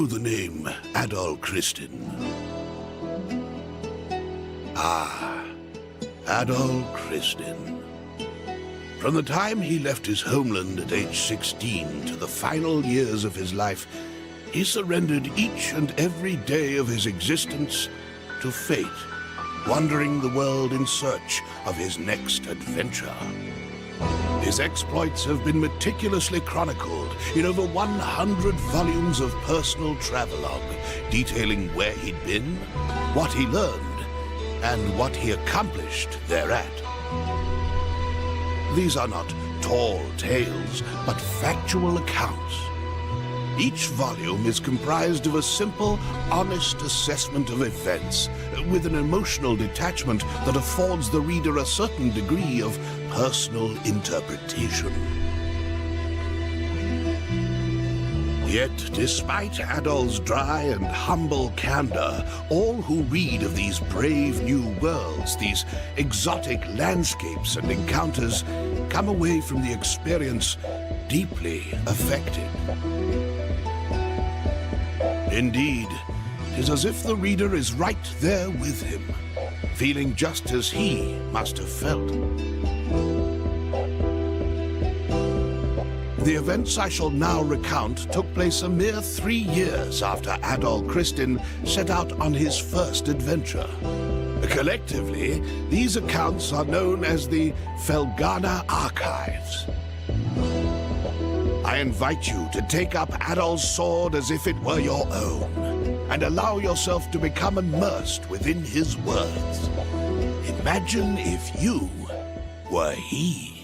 the name Adol Kristin? Ah, Adol Kristin. From the time he left his homeland at age 16 to the final years of his life, he surrendered each and every day of his existence to fate, wandering the world in search of his next adventure. His exploits have been meticulously chronicled in over 100 volumes of personal travelogue, detailing where he'd been, what he learned, and what he accomplished thereat. These are not tall tales, but factual accounts. Each volume is comprised of a simple, honest assessment of events, with an emotional detachment that affords the reader a certain degree of personal interpretation. Yet, despite Adol's dry and humble candor, all who read of these brave new worlds, these exotic landscapes and encounters, come away from the experience deeply affected. Indeed, it is as if the reader is right there with him, feeling just as he must have felt. The events I shall now recount took place a mere 3 years after Adol Kristin set out on his first adventure. Collectively, these accounts are known as the Felghana Archives. I invite you to take up Adol's sword as if it were your own, and allow yourself to become immersed within his words. Imagine if you were he.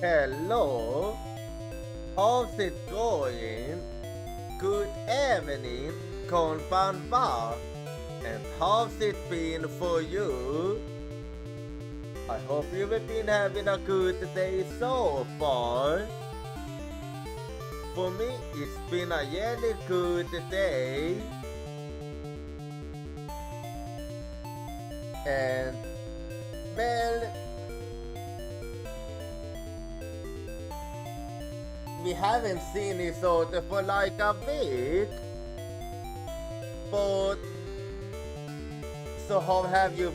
Hello. How's it going? Good evening, konbanwa. And how's it been for you? I hope you've been having a good day so far. For me, it's been a really good day. And, well, we haven't seen each other for like a week. But so how have your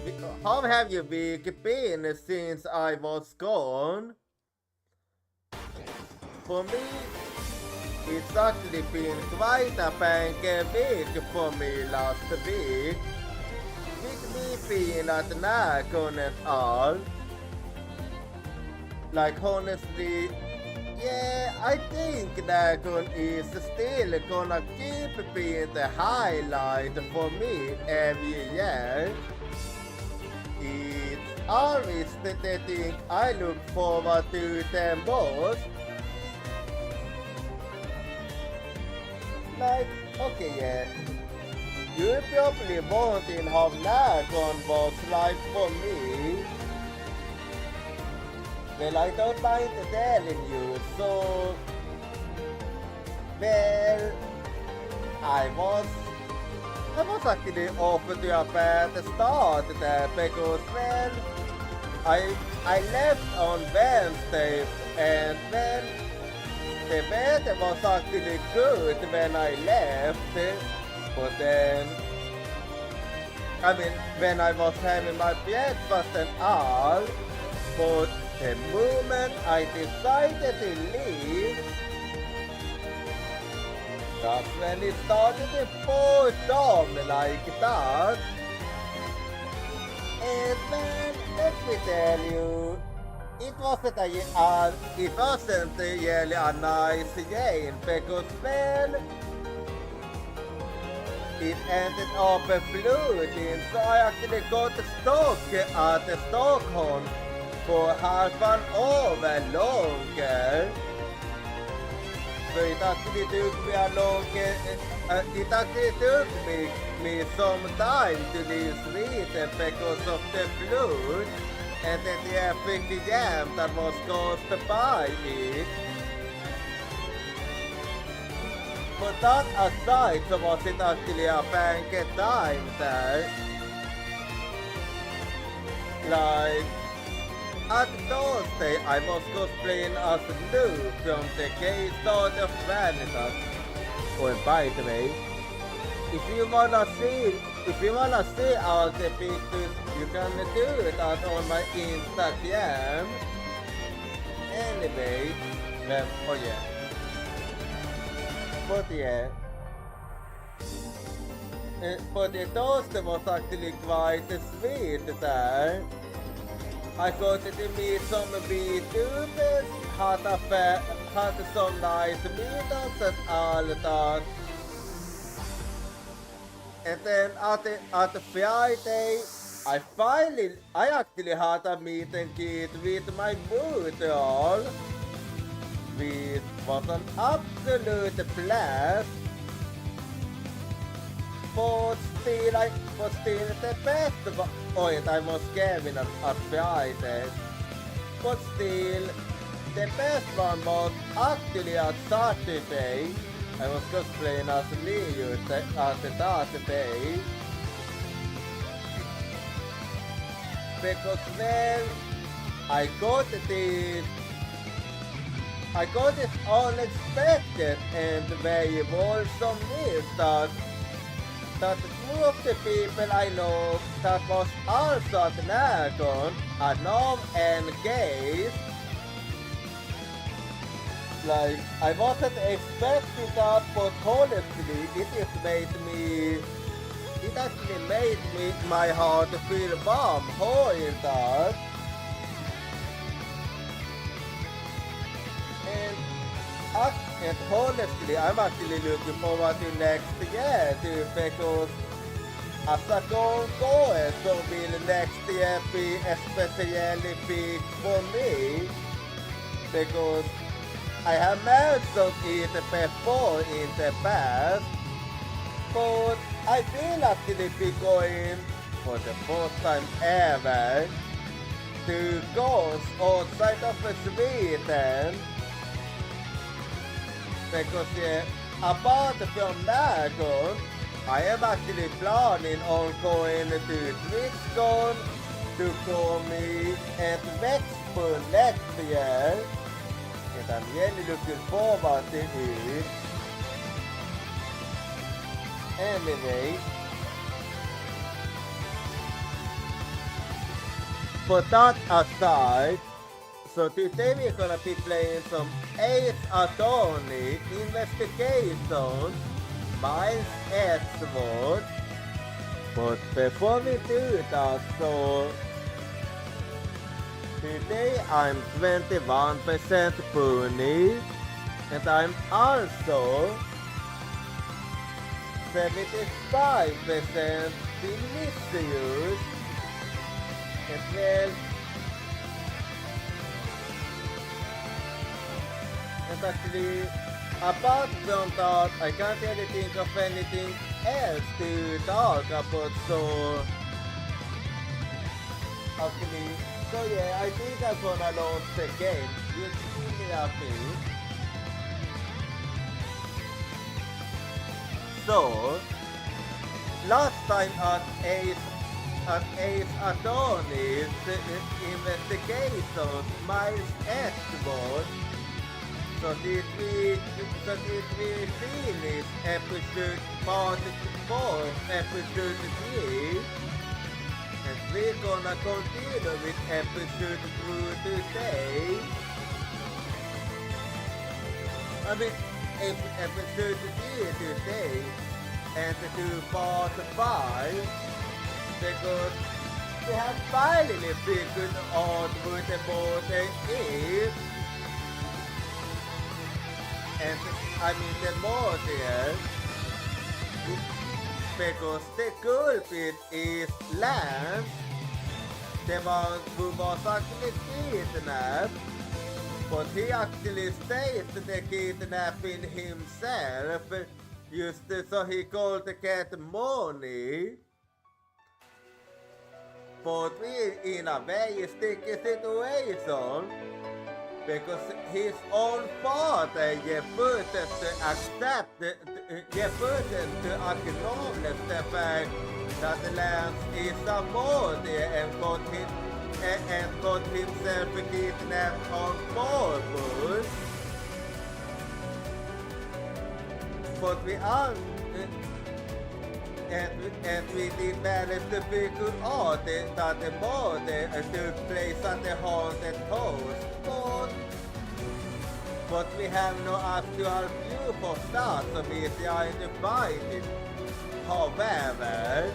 week been since I was gone? For me, it's actually been quite a banker week for me last week. With me being at NärCon and all. Like honestly, yeah, I think NärCon is still gonna keep being the highlight for me every year. It's always the thing I look forward to the most. Like, okay, yeah. You're probably wondering how NärCon was like for me. Well, I don't mind telling you, so... Well... I was actually off to a bad start there because, well... I left on Wednesday and then... The weather was actually good when I left, but then... I mean, when I was having my breakfast and all, but the moment I decided to leave, that's when it started to fall down like that. And then, let me tell you, it wasn't really a nice game because, well, it ended up flooding, so I actually got stuck at Stockholm for half an hour longer. So it actually took me some time to leave Sweden because of the flood and the traffic jam that was caused by it. But that aside, so was it actually a banquet time there? Like, at Thursday, I was cosplaying as Lou from the Gay Start of Vanitas. Oh, and by the way, if you wanna see all the pictures, you can do it out on my Instagram. Anyway, well, oh yeah. But yeah. But the Thursday was actually quite sweet there. I got to meet some VTubers, had some nice meetups and all that. And then at Friday, I actually had a meet and greet with my moodle, which was an absolute blast. But still the best I was Kevin at Friday. But still, the best one was actually at Saturday. I was cosplaying as Leo at the Saturday. Because well, I got this unexpected and very wholesome news that two of the people I know that was also at NärCon are now engaged. Like, I wasn't expecting that, but honestly, it actually made my heart feel warm hearing that. And honestly, I'm actually looking forward to next year too, because as a goer, so will next year be especially big for me. because I have mentioned it before in the past, but I will actually be going for the first time ever to go outside of Sweden, because apart from NärCon, I am actually planning on going to TwitchCon to call me at Växtful next year, and I'm really looking forward to it. Anyway, for that aside, so today we're gonna be playing some Ace Attorney Investigation Miles Edgeworth. But before we do that, so today I'm 21% pony, and I'm also 75% delicious, and well, and actually, apart from that, I can't really think of anything else to talk about, so actually, so yeah, I think I'm gonna launch the game. Just give me a minute. So, last time at Ace Attorney's investigation, Miles Edgeworth, so did we finish episode part 4, episode 3, and we're gonna continue with episode 2 today. I mean, episode 3 today, and to part 5, because we have finally figured out what the border is. And I mean the model, because the culprit is Lance, the one who was actually kidnapped, but he actually staged the kidnapping himself, just so he could get money. But we're in a very sticky situation, because his own father refused to acknowledge the fact that Lance is a murderer and got himself kidnapped on purpose. But we are, and we did manage to figure out that the murder took place at the haunted house. But we have no actual proof of that, so we try to find it. However,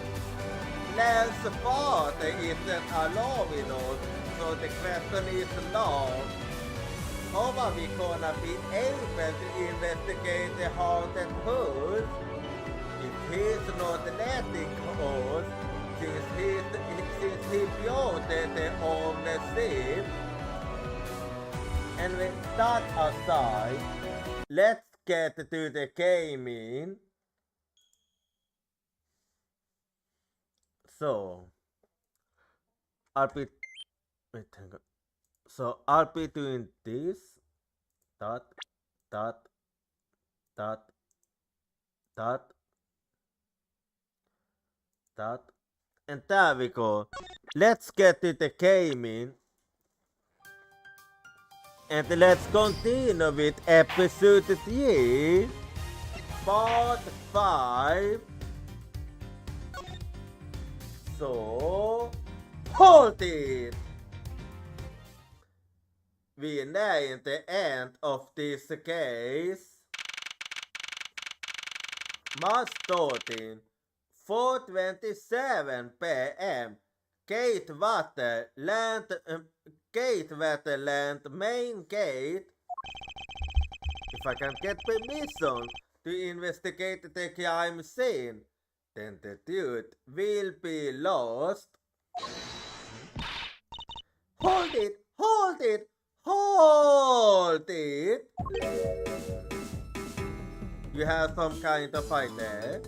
Lance's father isn't allowing us, so the question is now, how are we gonna be able to investigate the haunted house if he's not letting us, since he brought the ownership? And with that aside, let's get to the gaming. So, I'll be doing this, that, and there we go. Let's get to the gaming. And let's continue with episode 3, part 5. So, hold it! We're nearing the end of this case. March 13, 4:27 p.m. Gatewetterland main gate. If I can get permission to investigate the crime scene, then the dude will be lost. Hold it! Hold it! Hold hold it. You have some kind of idea.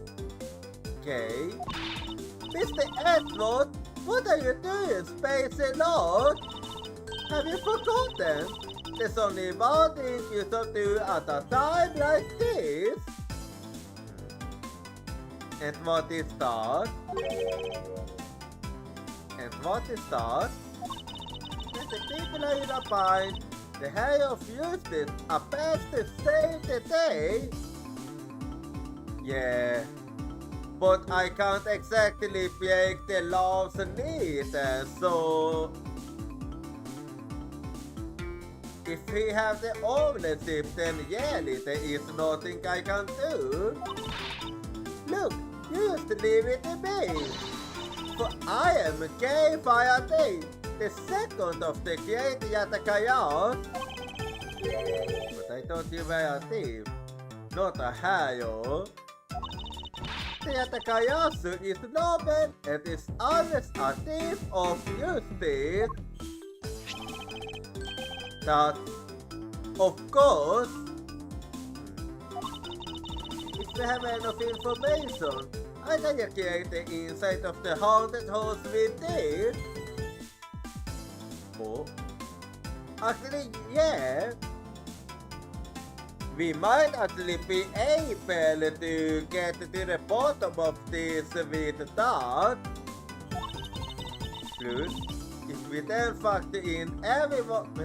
Okay. Mr. Edward, what are you doing, Space Lord? Have you forgotten? There's only one thing you should do at a time like this. And what is that? And what is that? When the people are in a bind, the High of Justice are best to save the day. Yeah, but I can't exactly break the laws neither, so if he has the ownership, then really there is nothing I can do. Look, you used to leave it to me. For I am a gay fire day, the second of the great Yatakayas. But I thought you were a thief, not a hero. The Yatakayasu is noble and is always a thief of justice. That, of course, if we have enough information, I can create the inside of the haunted house with this. Oh, actually, yeah. We might actually be able to get to the bottom of this with that. Plus, if we then factor in everyone's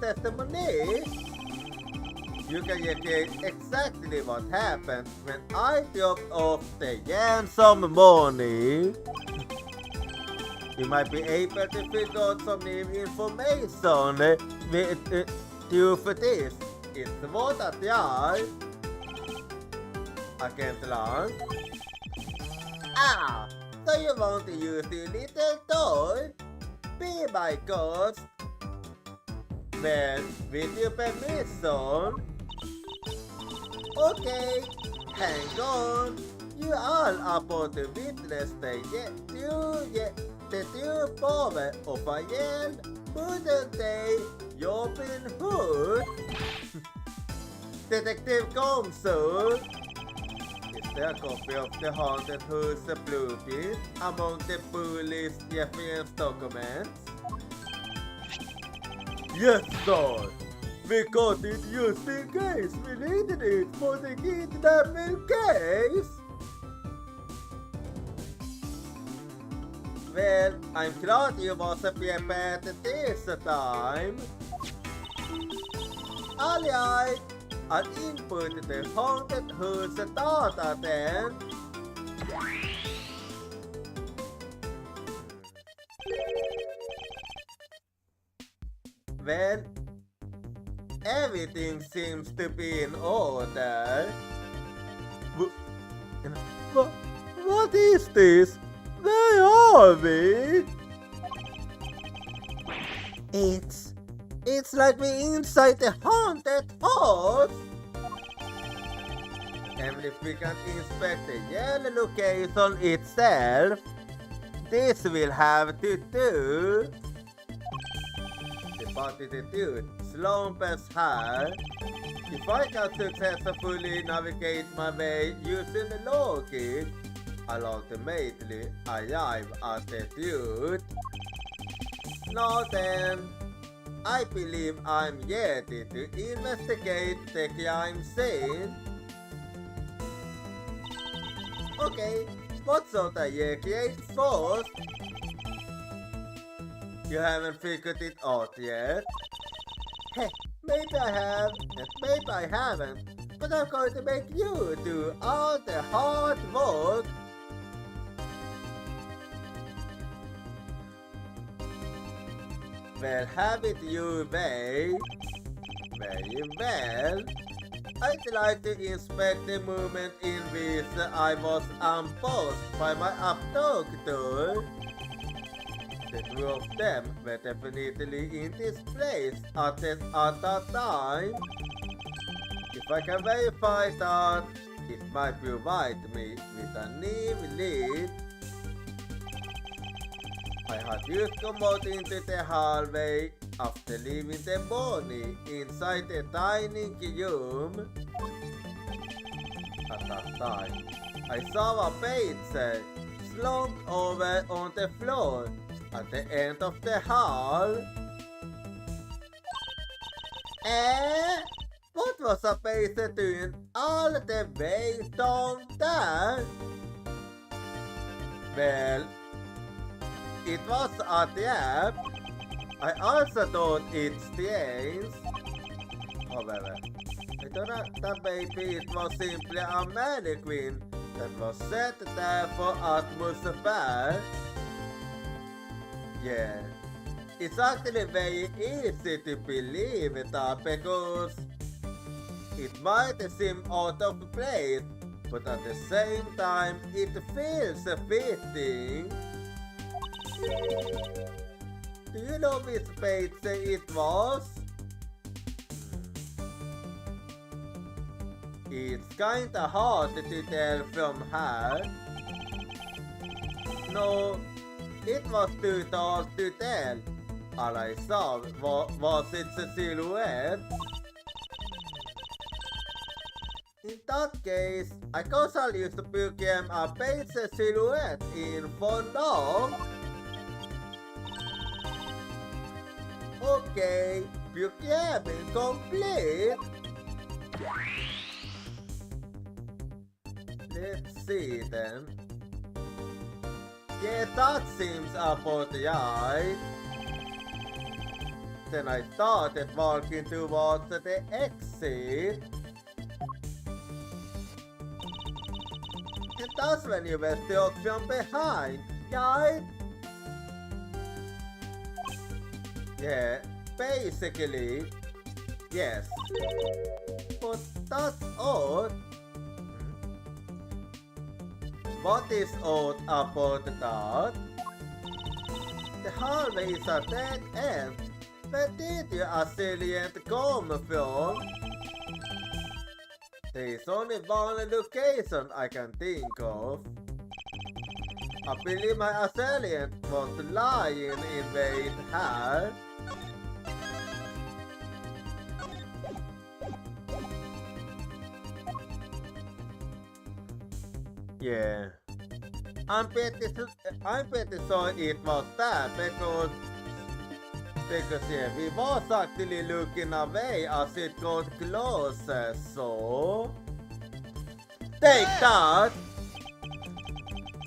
testimony, you can get exactly what happened when I dropped off the ransom money. You might be able to figure out some new information with due for this. It's what I try. I can't learn. Ah, so you want to use your little toy? Be my ghost. Well, with your permission. Okay, hang on. You all are about to witness the true power of a young modern-day Robin Hood. Detective Gomso, is there a copy of the Haunted House blueprint among the police reference documents? Yes, sir. We got it just in case we needed it for the kidnapping case. Well, I'm glad you wasn't prepared this time. Alright, I'll input the haunted house data then. Well, everything seems to be in order. What is this? Where are we? It's like we're inside the haunted house. And if we can inspect the yellow location itself, this will have to do. The body the dude, Slomp's hair. If I can successfully navigate my way using the logic, I'll ultimately arrive at the truth. Now then, I believe I'm ready to investigate the crime scene. Okay, what should I recreate first? You haven't figured it out yet? Hey, maybe I have, and maybe I haven't, but I'm going to make you do all the hard work. Well, have it your way. Very well. I'd like to inspect the moment in which I was ambushed by my abductor. The two of them were definitely in this place at that time. If I can verify that, it might provide me with a new lead. I had just come out into the hallway after leaving the body inside a tiny room. At that time, I saw a page slumped over on the floor at the end of the hall. What was a page doing all the way down there? Well, it was a trap. I also thought it's strange. However, I thought that maybe it was simply a mannequin that was set there for atmosphere. Yeah, it's actually very easy to believe that because it might seem out of place, but at the same time it feels fitting. Do you know which page it was? It's kinda hard to tell from here. No, it was too tall to tell. All I saw was its silhouette. In that case, I guess I'll use the program a page silhouette in for now. Okay, programming complete. Let's see then. Yeah, that seems about right. Then I started walking towards the exit. And that's when you were struck from behind, right? Yeah, basically, yes. But that's odd. What is odd about that? The hallway is a dead end. Where did your assailant come from? There is only one location I can think of. I believe my assailant was lying in wait here. Yeah, I'm pretty sure it was that because yeah, we was actually looking away as it got closer. So take that.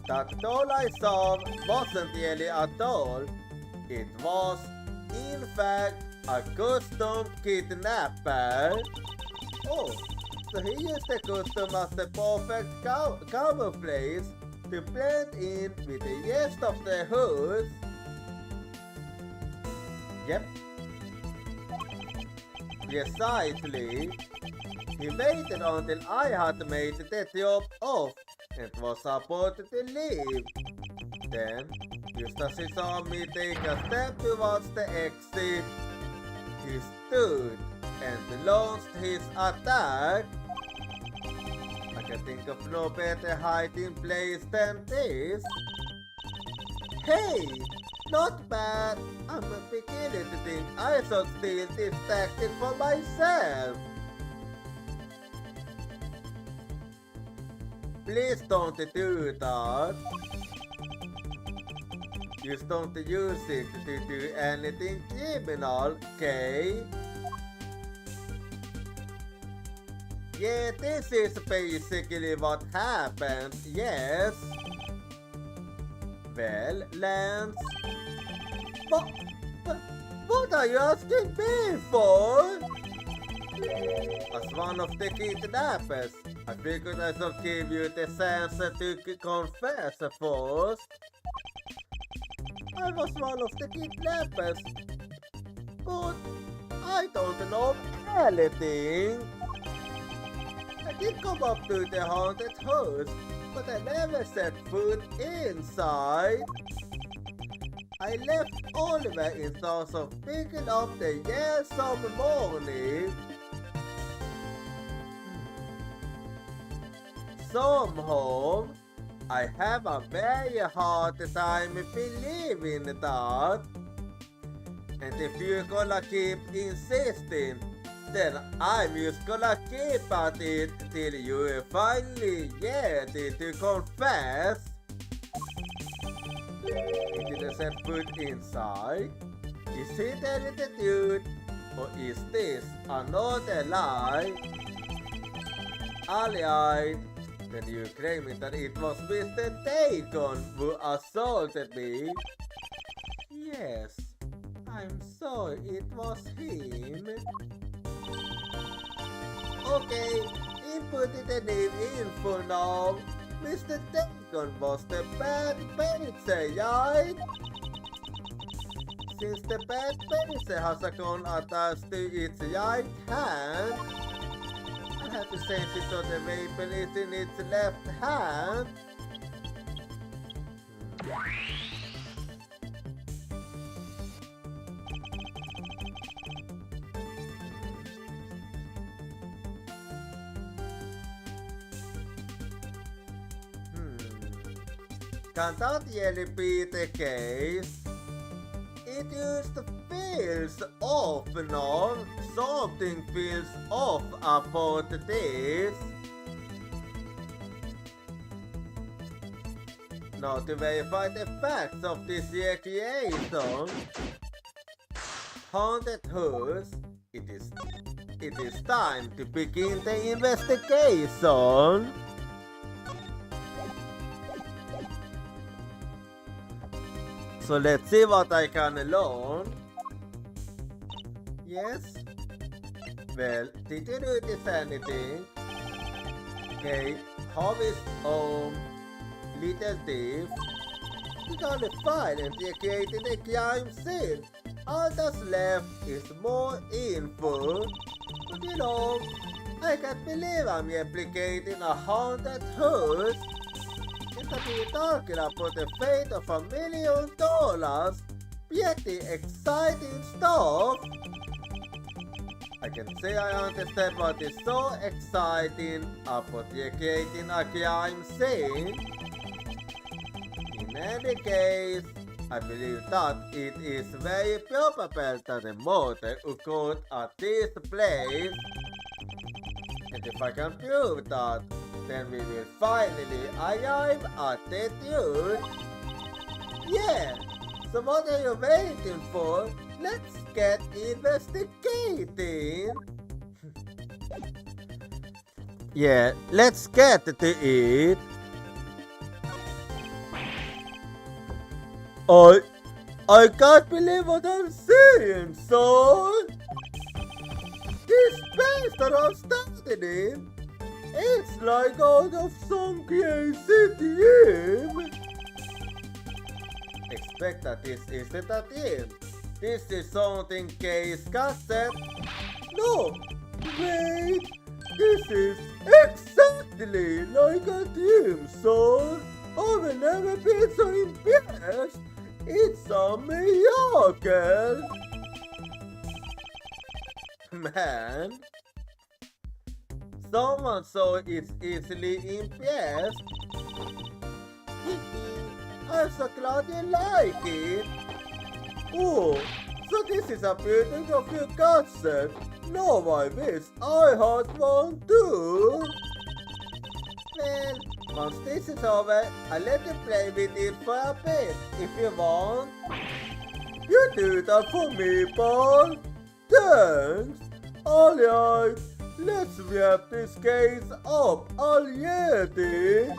That doll I saw wasn't really a doll. It was, in fact, a custom kidnapper. Oh, so he used the custom as the perfect camouflage to blend in with the rest of the house. Yep. Precisely. He waited until I had made the job off and was about to leave. Then, just as he saw me take a step towards the exit, he stood and launched his attack. I can think of no better hiding place than this. Hey! Not bad! I'm beginning to think I should steal this tactic for myself. Please don't do that. Just don't use it to do anything criminal, okay? Yeah, this is basically what happened, yes. Well, Lance, what are you asking me for? As one of the kidnappers, I figured I should give you the chance to confess first. I was one of the kidnappers, but I don't know anything. I did come up to the haunted house, but I never set foot inside. I left Oliver in thoughts of picking up the yes some morning. Somehow, I have a very hard time believing that. And if you're gonna keep insisting, then I'm just gonna keep at it till you finally ready to confess. It is set foot inside. Is it the dude? Or is this another lie? AAI1, then you claiming that it was Mr. NärCon who assaulted me? Yes, I'm sorry it was him. Okay, input the name in for now. Mr. NärCon was the bad painter, right? Since the bad painter has a gun attached to its right hand, I have to change it so the weapon is in its left hand. Can that really be the case? It just feels off, no? Something feels off about this. Now to verify the facts of this recreation, haunted house, it is time to begin the investigation. So let's see what I can learn. Yes? Well, did you notice anything? Okay, how is little thief? He got a file and they created a crime scene. All that's left is more info. But you know, I can't believe I'm replicating a haunted house. Instead of talking about the fate of $1 million, pretty exciting stuff. I can say I understand what is so exciting about recreating a crime scene. In any case, I believe that it is very probable that the murder occurred at this place. And if I can prove that, then we will finally arrive at the dude. Yeah, so what are you waiting for? Let's get investigating. Yeah, let's get to it. I can't believe what I'm seeing, son. This space that I'm standing in, it's like out of some crazy dream. Expect that this isn't a dream. This is something Case Cat said. No, wait, this is exactly like a dream, son. I've never been so impressed. It's a miracle. Man, someone so is easily impressed. I'm so glad you like it. Oh, so this is a building of your concept. No, I wish I had one too. Well, once this is over, I'll let you play with it for a bit if you want. You do that for me, Paul. Thanks. Alright, let's wrap this case up already.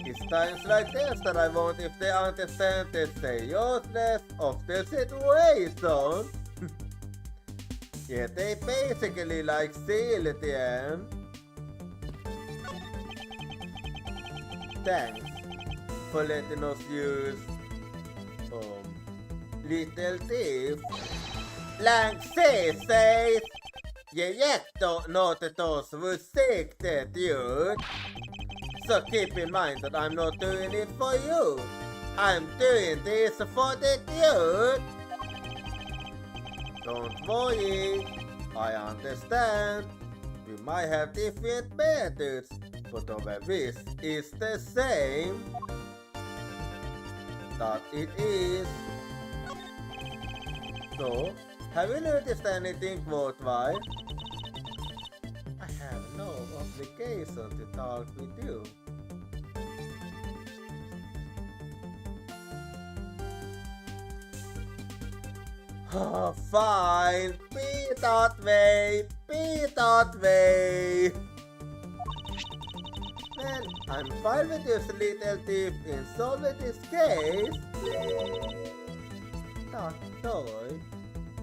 It's times like this that I want if they understand the seriousness of the situation. Yeah, they basically like seal at the end. Thanks for letting us use Little Thief. Like she says, you yet don't know that those who seek the dude. So keep in mind that I'm not doing it for you. I'm doing this for the dude. Don't worry, I understand. We might have different methods, but over this is the same that it is. So, have you noticed anything worthwhile? I have no obligation to talk with you. Oh, fine. Be that way. Be that way. Well, I'm fine with this little tip in solving this case. That toy,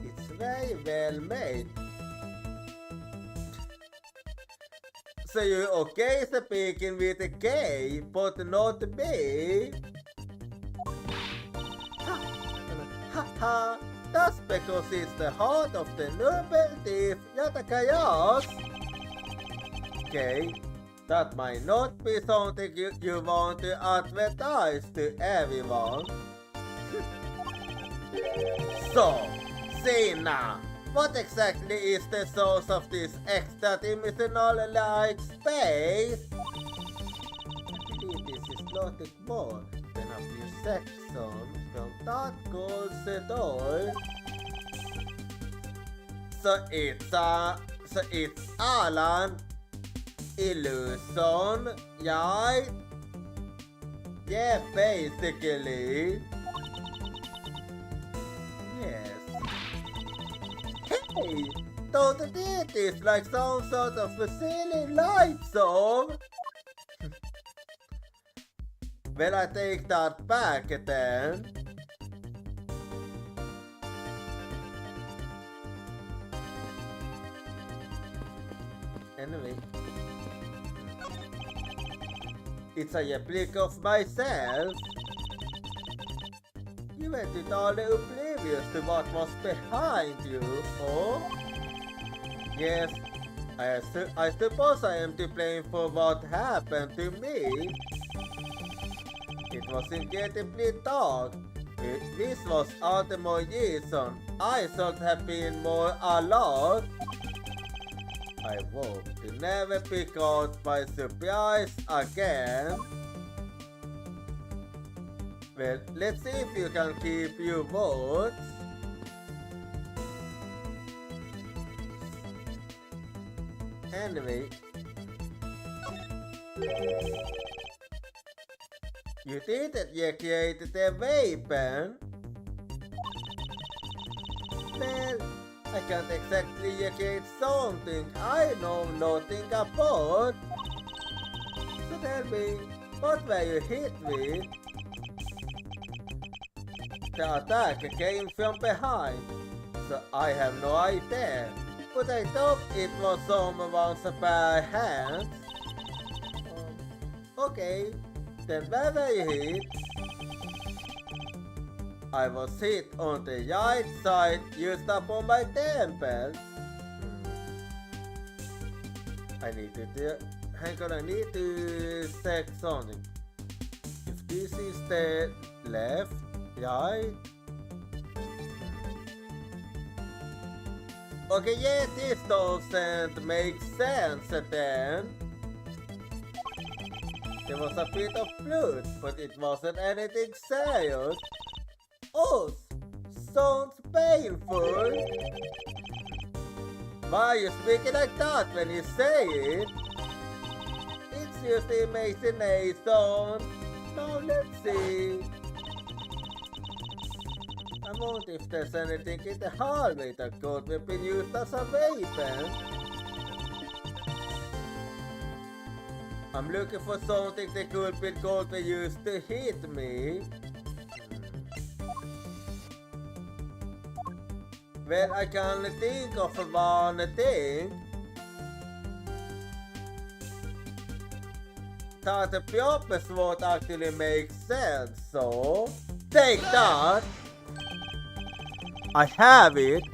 it's very well made. So you okay speaking with a K, but not B? Ha ha! That's because it's the heart of the noble thief Jochira. Okay, that might not be something you want to advertise to everyone. So, Sina, what exactly is the source of this extra-dimensional-like space? I believe this is nothing more than a few sections from that gold door. So it's Alan illusion, right? Yeah, basically. Yes. Hey, don't it is like some sort of a silly light song. Well, I take that back then. Anyway, it's a replica of myself. You went totally oblivious to what was behind you, oh? Yes, I suppose I am to blame for what happened to me. It was incredibly dark. This was all the more reason I should have been more alert. I hope to never be caught by surprise again. Well, let's see if you can keep your words. Anyway, you didn't recreate the weapon. Well, I can't exactly recreate something I know nothing about. So tell me, what were you hit with? The attack came from behind, so I have no idea. But I thought it was someone's bare hands. Okay, then where were you hit? I was hit on the right side used up on my temple. I need to check something. If this is the left, right? Okay, yeah, this doesn't make sense then. There was a bit of blood, but it wasn't anything serious. Oh, sounds painful. Why are you speaking like that when you say it? It's just imagination. Now let's see. I wonder if there's anything in the hallway that could have been used as a weapon. I'm looking for something that could be used to hit me. Well, I can think of one thing. That the purpose won't actually make sense, so take that. I have it.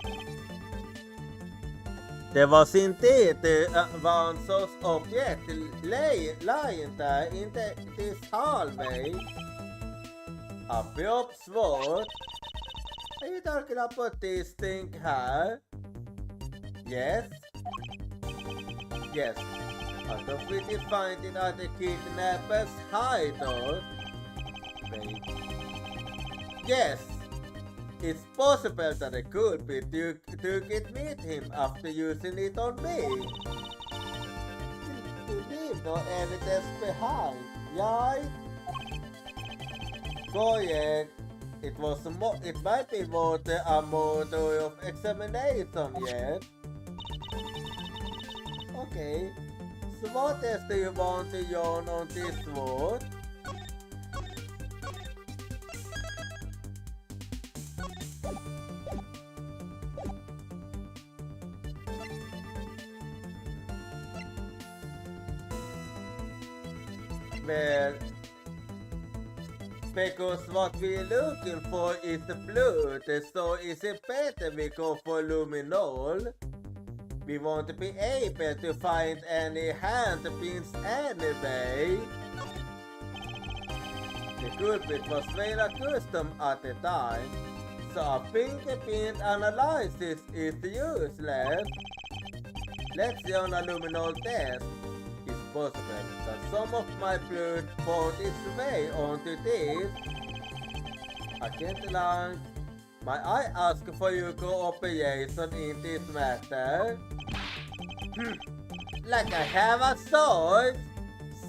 There was indeed one such object lying there in this hallway. A pure sword. Are you talking about this thing here? Yes? Yes. Out of which is finding out the kidnapper's hideout. Wait. Yes, it's possible that the culprit took it with him after using it on me. You leave no evidence behind, right? Correct. It might be more a mode of examination yet. Okay. So what else do you want to yarn on this one? Well, because what we're looking for is the blood, so is it better we go for luminol? We want to be able to find any handprints anyway. The culprit was very accustomed at the time, so a fingerprint analysis is useless. Let's see on a luminol test. It's possible that some of my blood found its way onto this. I can't lie. May I ask for your cooperation in this matter? Like I have a sword?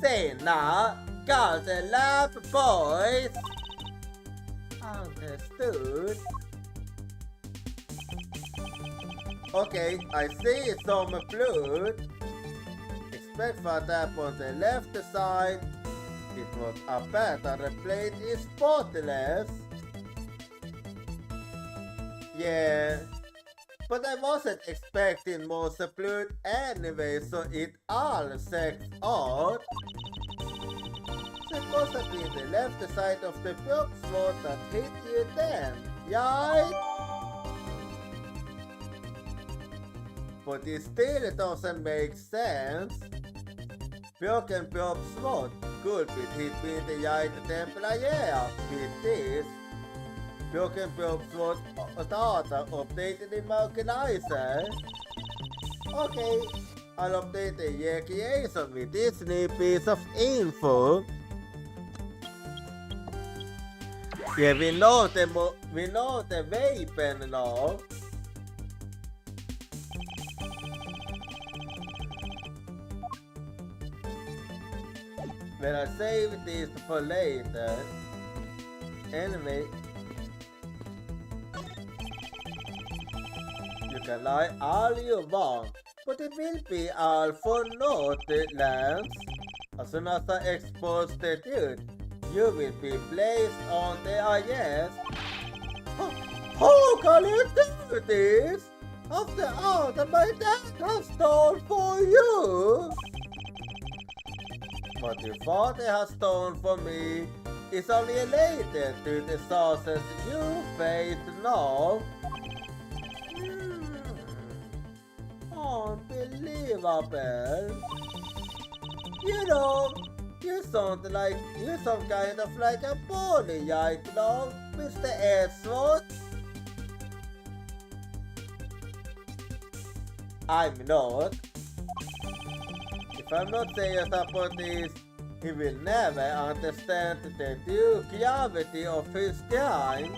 Say now, call the lab boys. Understood. Okay, I see some blood. Expect for that on the left side. It was a better the plate is spotless. Yeah, but I wasn't expecting most blood anyway, so it all checks out. So it must have been the left side of the box sword that hit you then, right? But it still doesn't make sense. Broken prob sword could be hit with the right temperature with this. Broken prob sword data updated in my organizer. Okay, I'll update the recreation with this new piece of info. Yeah, we know the weapon now. When I save this for later. Anyway, you can lie all you want, but it will be all for naught, Lance. As soon as I expose the dude, you will be placed on the IS. How can you do this? After all that my dad has done for you? What your father has done for me is only related to the sources you face now. Unbelievable. You know, you sound like you're some kind of like a bully right now, Mr. Edward. I'm not. If I'm not serious about this, he will never understand the due gravity of his crime.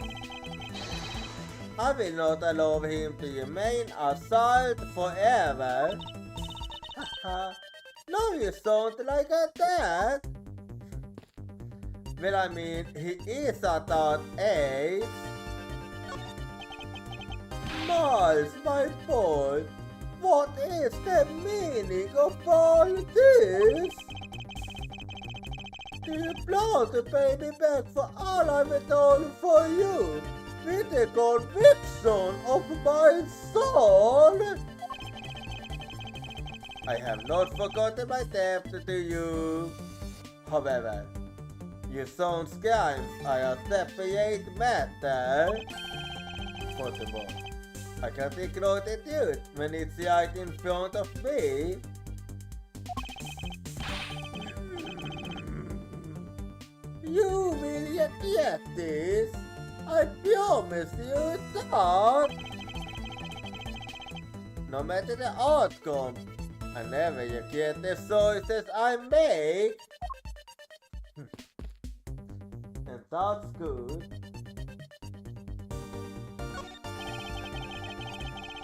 I will not allow him to remain assault forever. Haha, no you sound like a dad. Well, I mean, he is at that age. Miles, my boy, what is the meaning of all this? Do you plan to pay me back for all I've done for you with the conviction of my soul? I have not forgotten my debt to you. However, your son's crimes are a separate matter. Furthermore, I can't ignore the dude when it's right in front of me. You will regret this. I promise you that. No matter the outcome, I never get the choices I make. And that's good.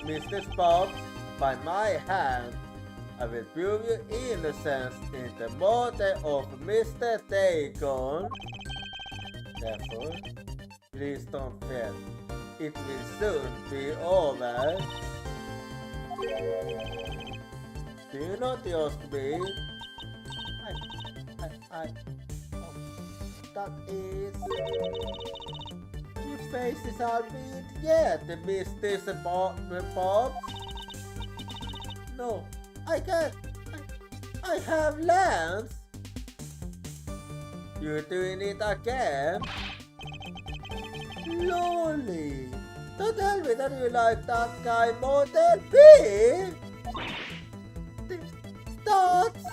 Mr. Spock, by my hand, I will prove your innocence in the murder of Mr. NärCon. Therefore, please don't fret. It will soon be over. Do you not trust me? That is... Your faces are being yet, Mr. Bob. No, I can't. I have lens. You're doing it again? Lolly. Don't tell me that you like that guy more than me. That's...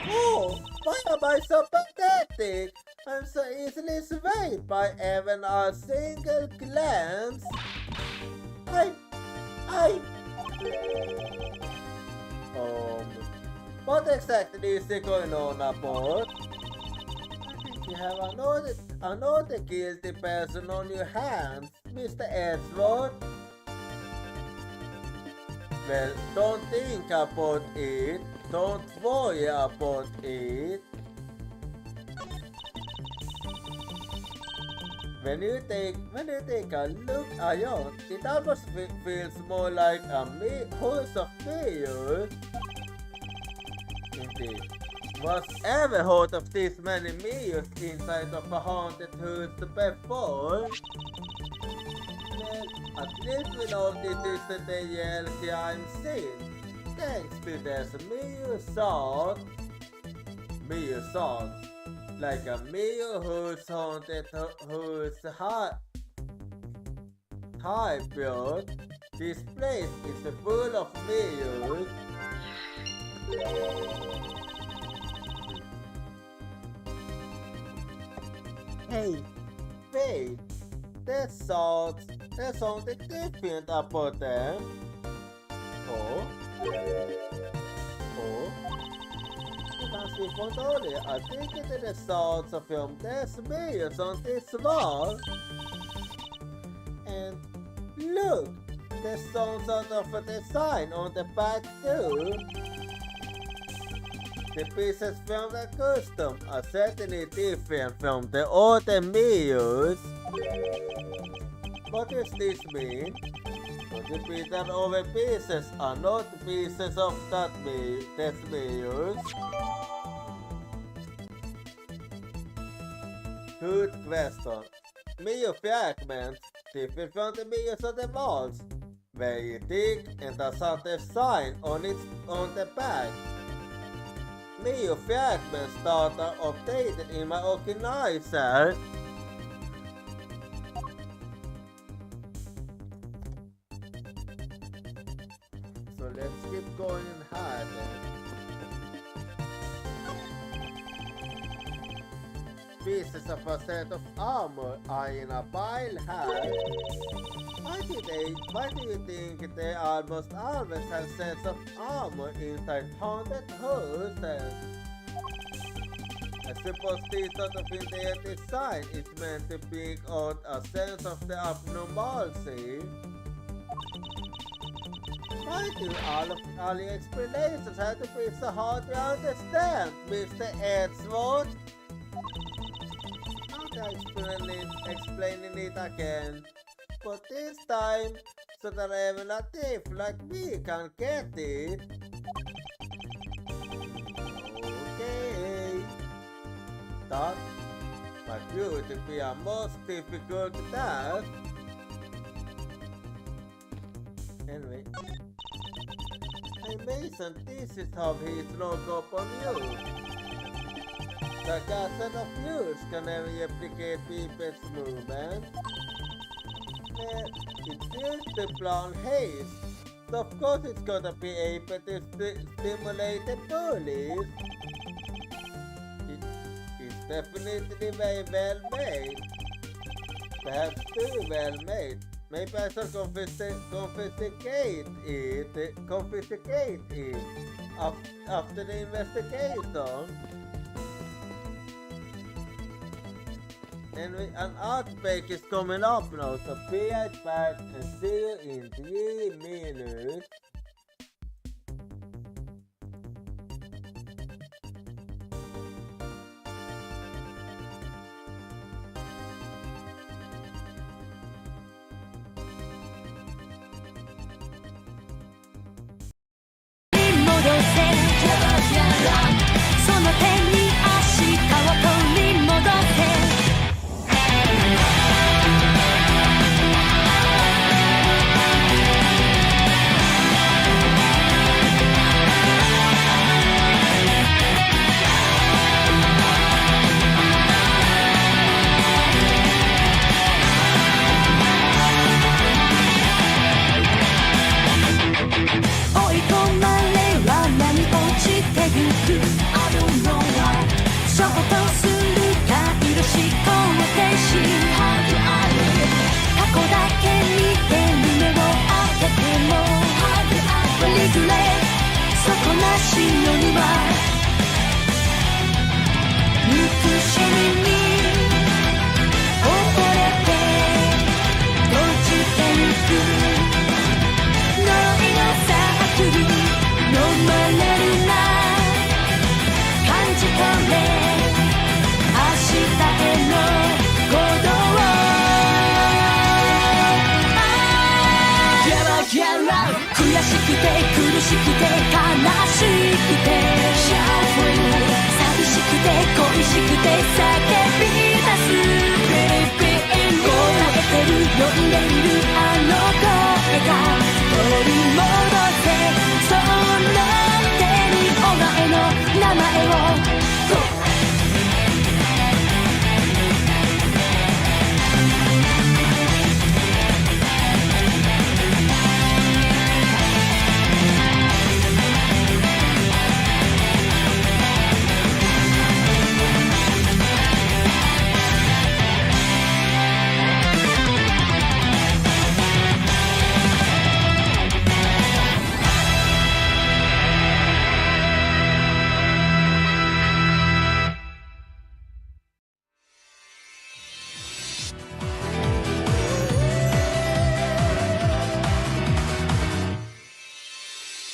Oh, why am I so pathetic? I'm so easily swayed by even a single glance. What exactly is going on aboard? I think you have another guilty person on your hands, Mr. Edgeworth. Well, don't think about it. Don't worry about it. When you take a look around, it almost feels more like a house of mirrors. Indeed. Was ever heard of this many mirrors inside of a haunted house before? Well, at least we know this is the reality I'm seeing. Thanks to this mirror sound. Like a mirror whose haunted whose hybrid. This place is full of mirrors. Hey, wait. There's something different about them. Oh? As we found earlier, I think it is the sounds of film. There's mirrors on this wall. And look, the sounds out of a design on the back too. The pieces from the custom are certainly different from the other mirrors. What does this mean? Could it be that other pieces are not pieces of that mirrors? Good question. Mirror fragments differ from the mirrors on the walls. Very thick and does have a sign on the back. Mirror fragments that are updated in my organizer. So let's keep going hard then. Pieces of a set of armor are in a pile high. Why do you think they almost always have sets of armor inside haunted houses? I suppose this sort of interior design is meant to bring out a sense of the abnormality. Why do all your explanations have to be so hard to understand, Mr. Edgeworth? Explaining it again, but this time so that even a thief like me can get it. Okay, that might prove to be a most difficult task. Anyway, hey Mason, this is how he snuck up on you. The cousin of yours can never replicate people's movement. It's used to plan haste, so of course it's gonna be able to stimulate the police. It's definitely very well made. Perhaps too well made. maybe I should confiscate it after the investigation. And an outbreak is coming up now, so be right back and see you in 3 minutes.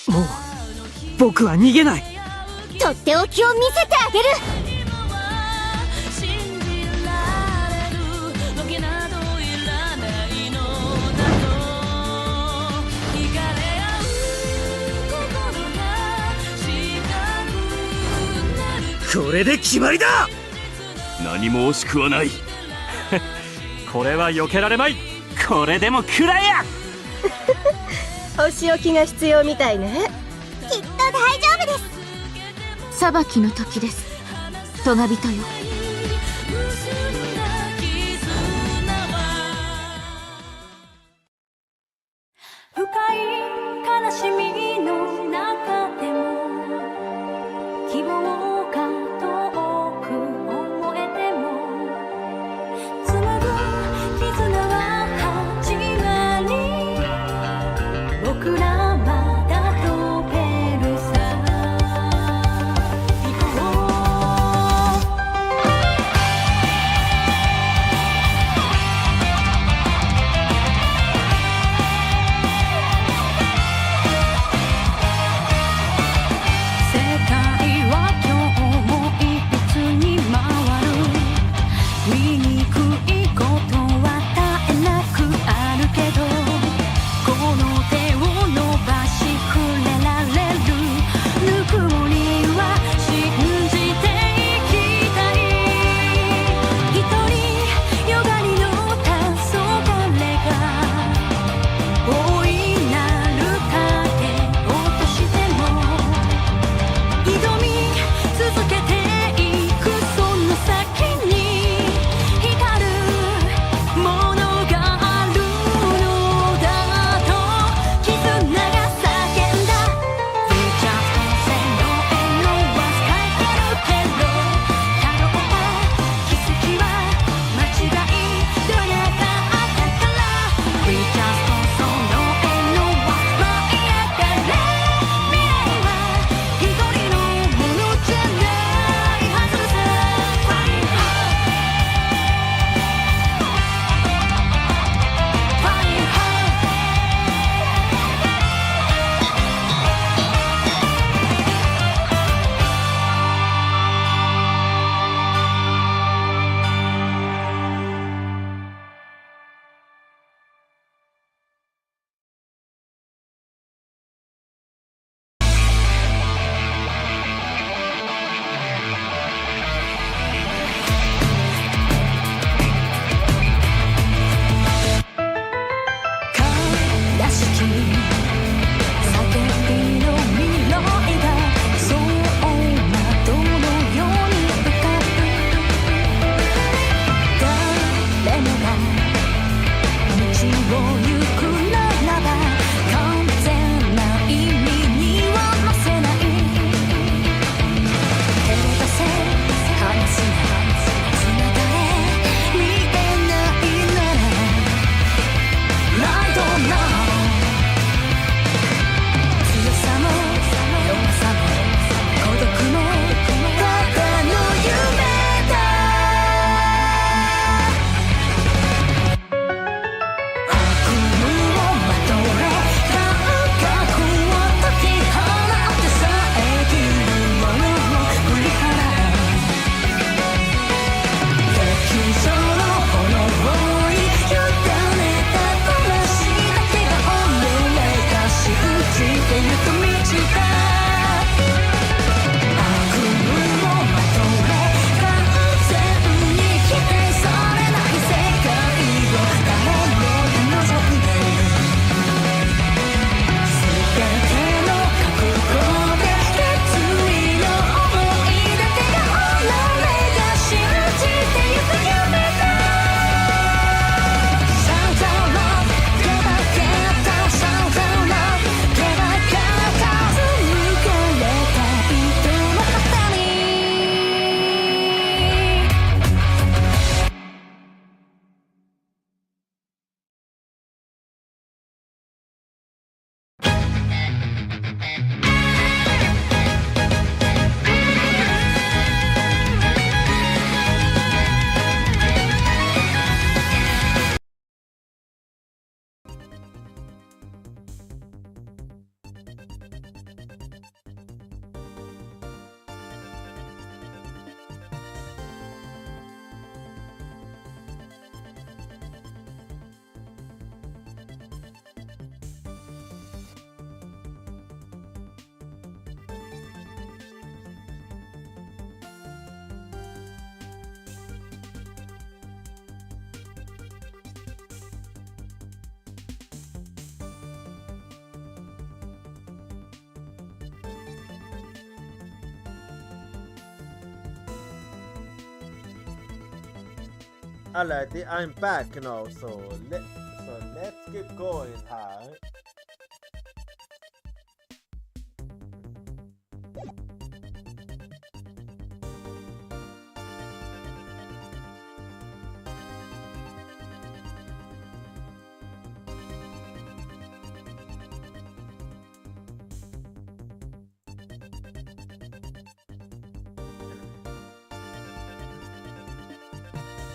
もう僕は逃げない。とっておきを見せてあげる。これで決まりだ。何も惜しくはない。これは避けられまい。これでも食らえや。お仕置きが必要みたいね。きっと大丈夫です。裁きの時です。トガ人よ。深い悲しみの中でも希望が遠く思えても紡ぐ絆は始まり僕らまだ飛べるさ行こう Alrighty, I'm back now, so let's keep going here.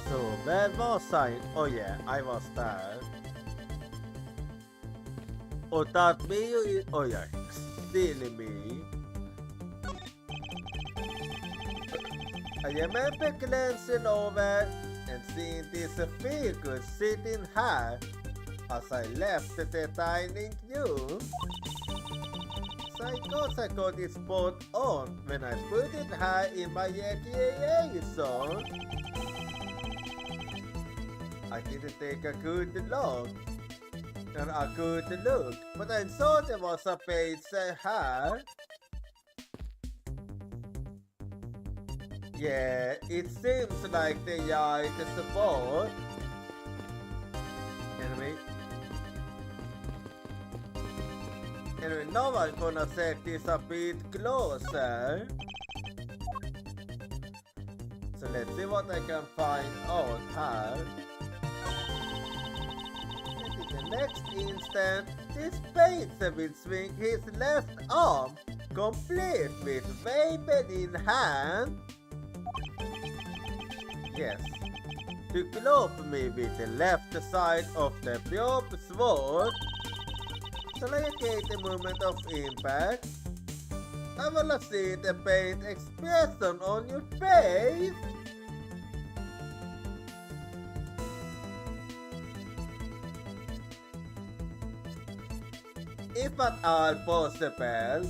So where was I? Oh yeah, I was there. Oh, that me? Oh yeah, silly me. I remember glancing over and seeing this figure sitting here as I left the dining room. So I thought I got it spot on when I put it here in my AAI1. I didn't take a good look, but I saw there was a page here. Yeah, it seems like they are the support. Anyway, now I'm gonna set this a bit closer. So let's see what I can find out here. And in the next instant, this painter will swing his left arm, complete with weapon in hand. Yes, to club me with the left side of the pure sword. So like a moment of impact, I wanna see the paint expression on your face. If at all possible,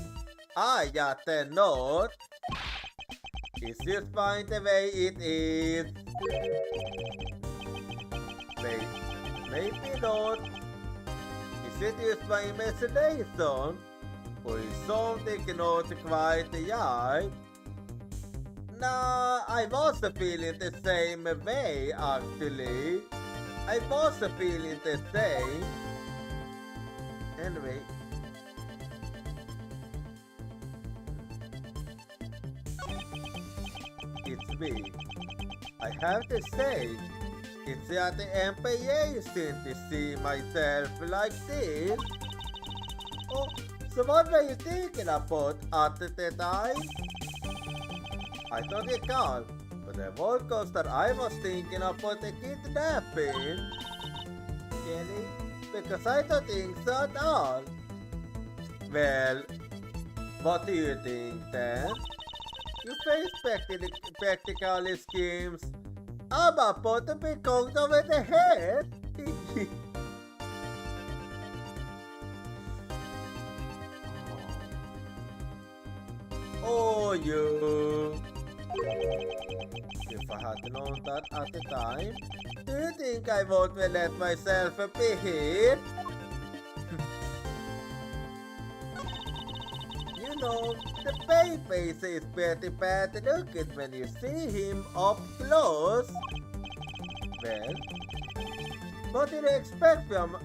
I got the note. It's just fine the way it is. Wait, maybe not. Is it just my imagination? Or is something not quite right? Nah, I was feeling the same way actually. I was feeling the same. Anyway. It's me. I have to say, it's at the embarrassing to see myself like this. Oh, so what were you thinking about at the time? I thought it can't, but the roller coaster I was thinking about the kidnapping. Really? Because I don't think so at all. Well, what do you think then? You face practical schemes. I'm about to be conked over the head. Oh, you. If I had known that at the time, do you think I won't let myself be hit? You know, the face is pretty bad looking when you see him up close. Well, what do you expect from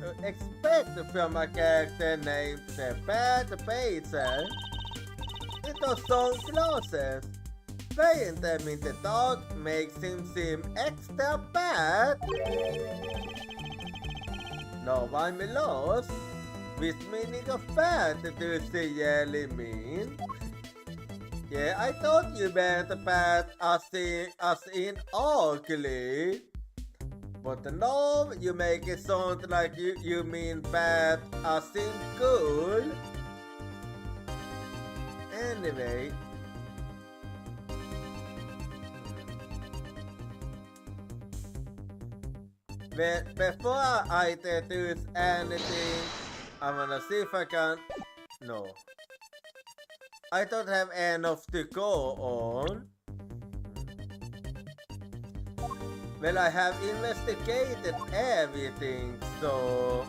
a character named the Bad Pacer? It was sunglasses. Wearing them in the dark makes him seem extra bad. Now I'm lost. Which meaning of bad do you really mean? Yeah, I thought you meant bad as in ugly. But now you make it sound like you mean bad as in cool. Anyway. Well, before I deduce anything, I'm gonna see if I can... No. I don't have enough to go on. Well, I have investigated everything, so...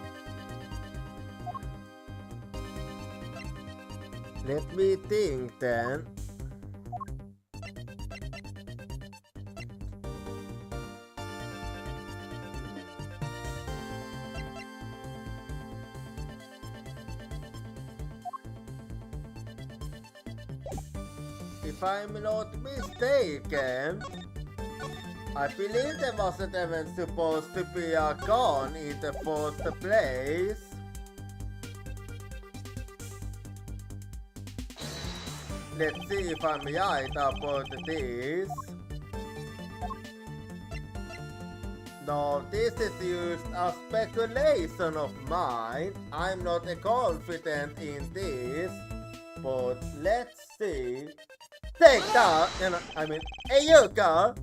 Let me think then. if I'm not mistaken, I believe there wasn't even supposed to be a gun in the first place. Let's see if I'm right about this. No, this is just a speculation of mine. I'm not confident in this, but let's see. Take that! Hey Yuka!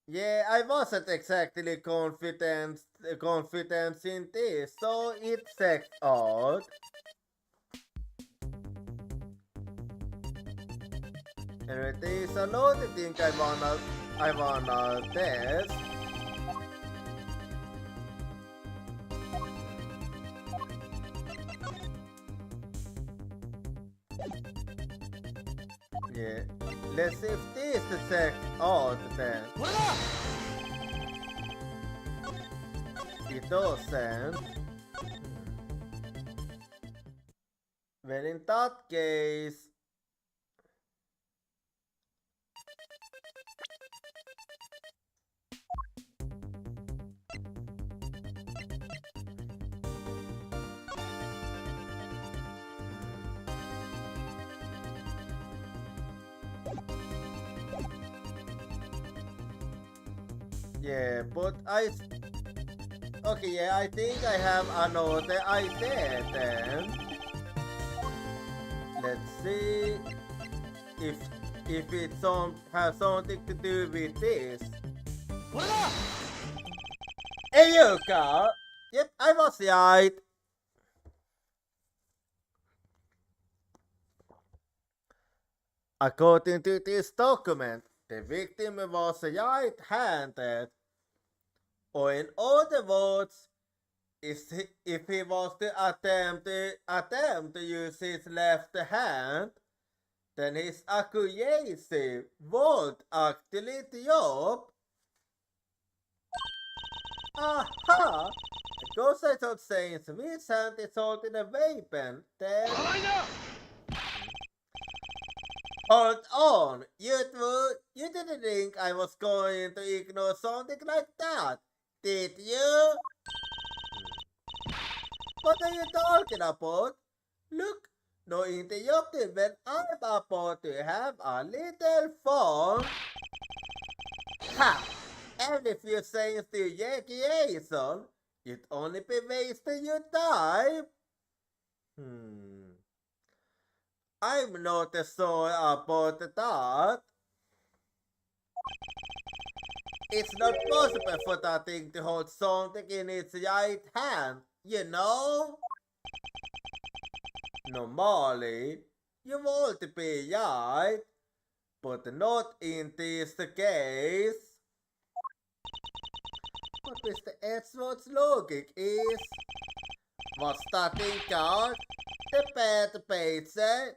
Yeah, I wasn't exactly confident in this, so it checks out. Anyway, there's another thing I wanna test. Yeah, let's see if this checks out then. It doesn't. Well, in that case, yeah, but okay, yeah, I think I have another idea then. Let's see if it has something to do with this. Hey Yuka! Yep, I was right. According to this document, the victim was right-handed. Or in other words, if he was to attempt to use his left hand, then his accuracy would actually drop. Aha! Because I thought saying which hand is holding a weapon, then... Hold on! You didn't think I was going to ignore something like that, did you? What are you talking about? Look, no interrupting when I'm about to have a little fun. Ha! And if you're saying to recreation, you'd only be wasting your time. I'm not sure about that. It's not possible for that thing to hold something in its right hand, you know? Normally, you would be right, but not in this case. But Mr. Edgeworth's logic is, was starting out the bad pizza,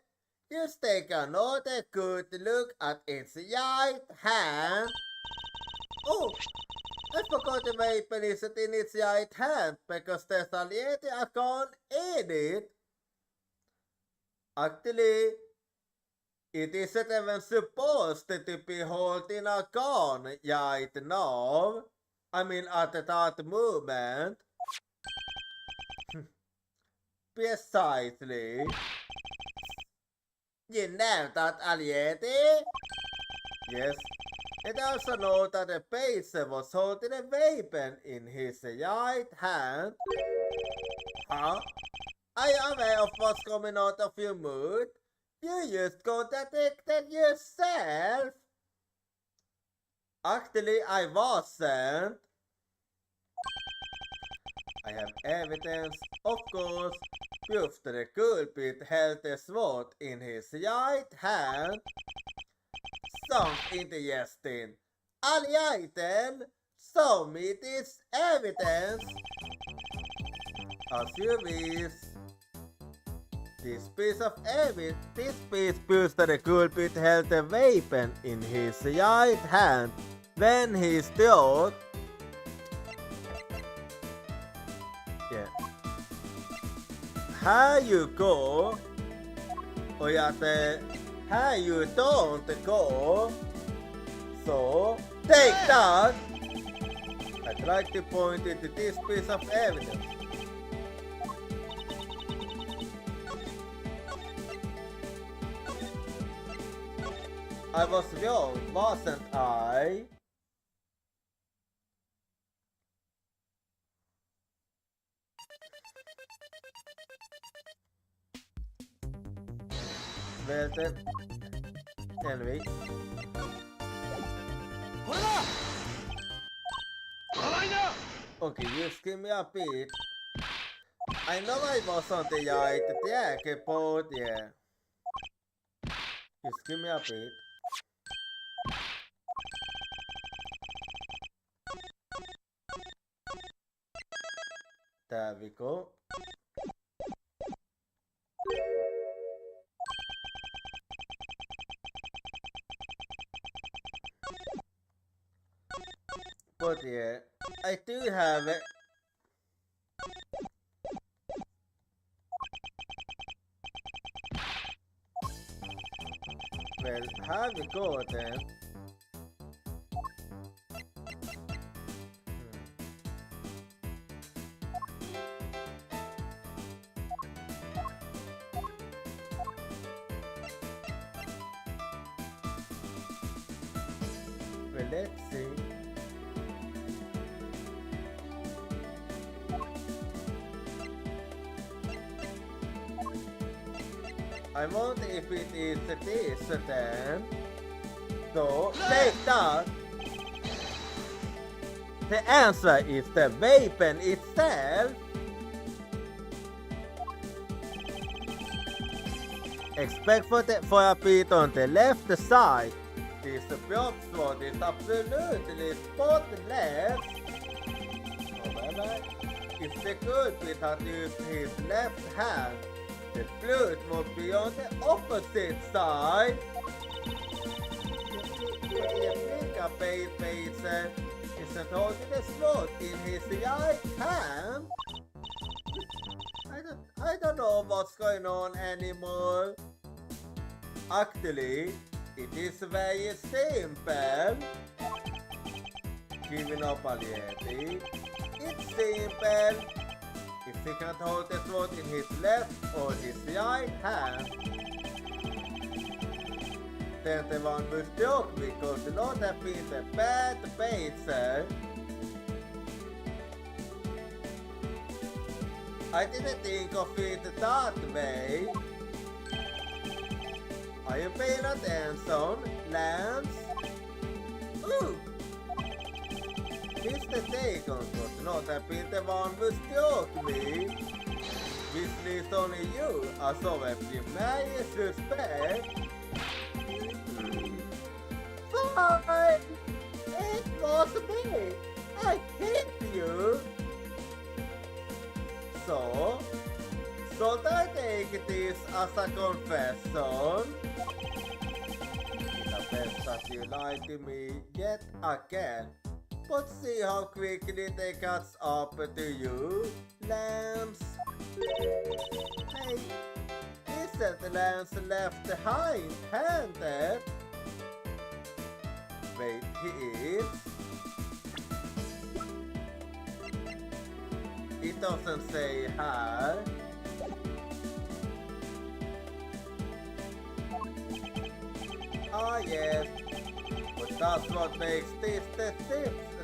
just take another good look at its right hand. Oh, I forgot the weapon isn't in its right hand because there's already a gun in it. Actually, it isn't even supposed to be holding a gun right now. I mean at that moment. Precisely. You know that already? Yes. And also know that the patient was holding a weapon in his right hand. Huh? Are you aware of what's coming out of your mood? You just contradicted yourself. Actually, I wasn't. I have evidence, of course, proof that the culprit held the sword in his right hand. Sounds interesting. Alright then, show me this evidence. As you wish. This piece proves that the culprit held the weapon in his right hand when he stood. here you go. Och att here you don't go. So, take that! I'd like to point it to this piece of evidence. I was young, wasn't I? Well then, anyway. Okay, just give me a bit. I know I wasn't the right but yeah. Just give me a bit. There we go. But yeah, I do have it. Well, here we go then. Well, let's see. I wonder if it is this then. So, take that. The answer is the weapon itself. Expect for a bit on the left side. This prop sword is absolutely spotless. However, if the culprit had used his left hand, the blood would be on the opposite side. The fingerpacer isn't holding the sword in his right hand. I don't know what's going on anymore. Actually, it is very simple. Giving up already. It's simple. If he can't hold the sword in his left or his right hand, then the one was joke because the Lord have been the bad pacer. I didn't think of it that way. Are you paying attention, Lance? Ooh! Mr. Taken could not have been the one who struck me. Visst only you are so very suspect. Fine! It was me! I hit you! So should I take this as a confession? It's best that you lie to me yet again. But see how quickly they catch up to you, Lance. Hey, isn't Lance left handed? Wait, he is? It doesn't say how. Ah yes, but that's what makes this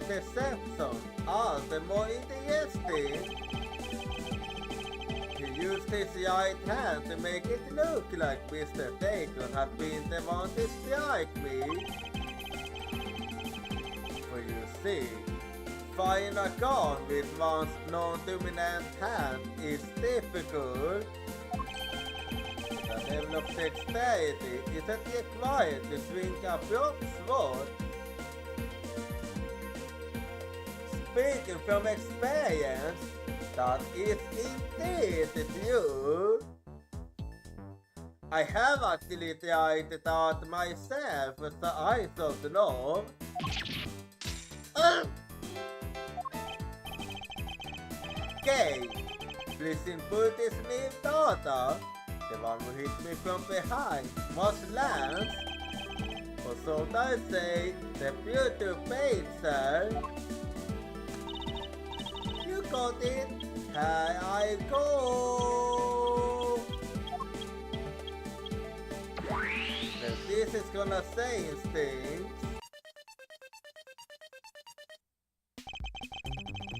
deception all the more interesting. He used his right hand to make it look like Mr. Taken had been the one to strike me. For you see, firing a gun with one's non-dominant hand is difficult. The level of dexterity isn't required to swing a prop sword. Speaking from experience, that is indeed true. I have actually tried that myself with the eyes of the law. Okay, Please input his new daughter. The one who hit me from behind was Lance. Or so I say, the future paid, sir. You got it. Here I go. This is gonna say things.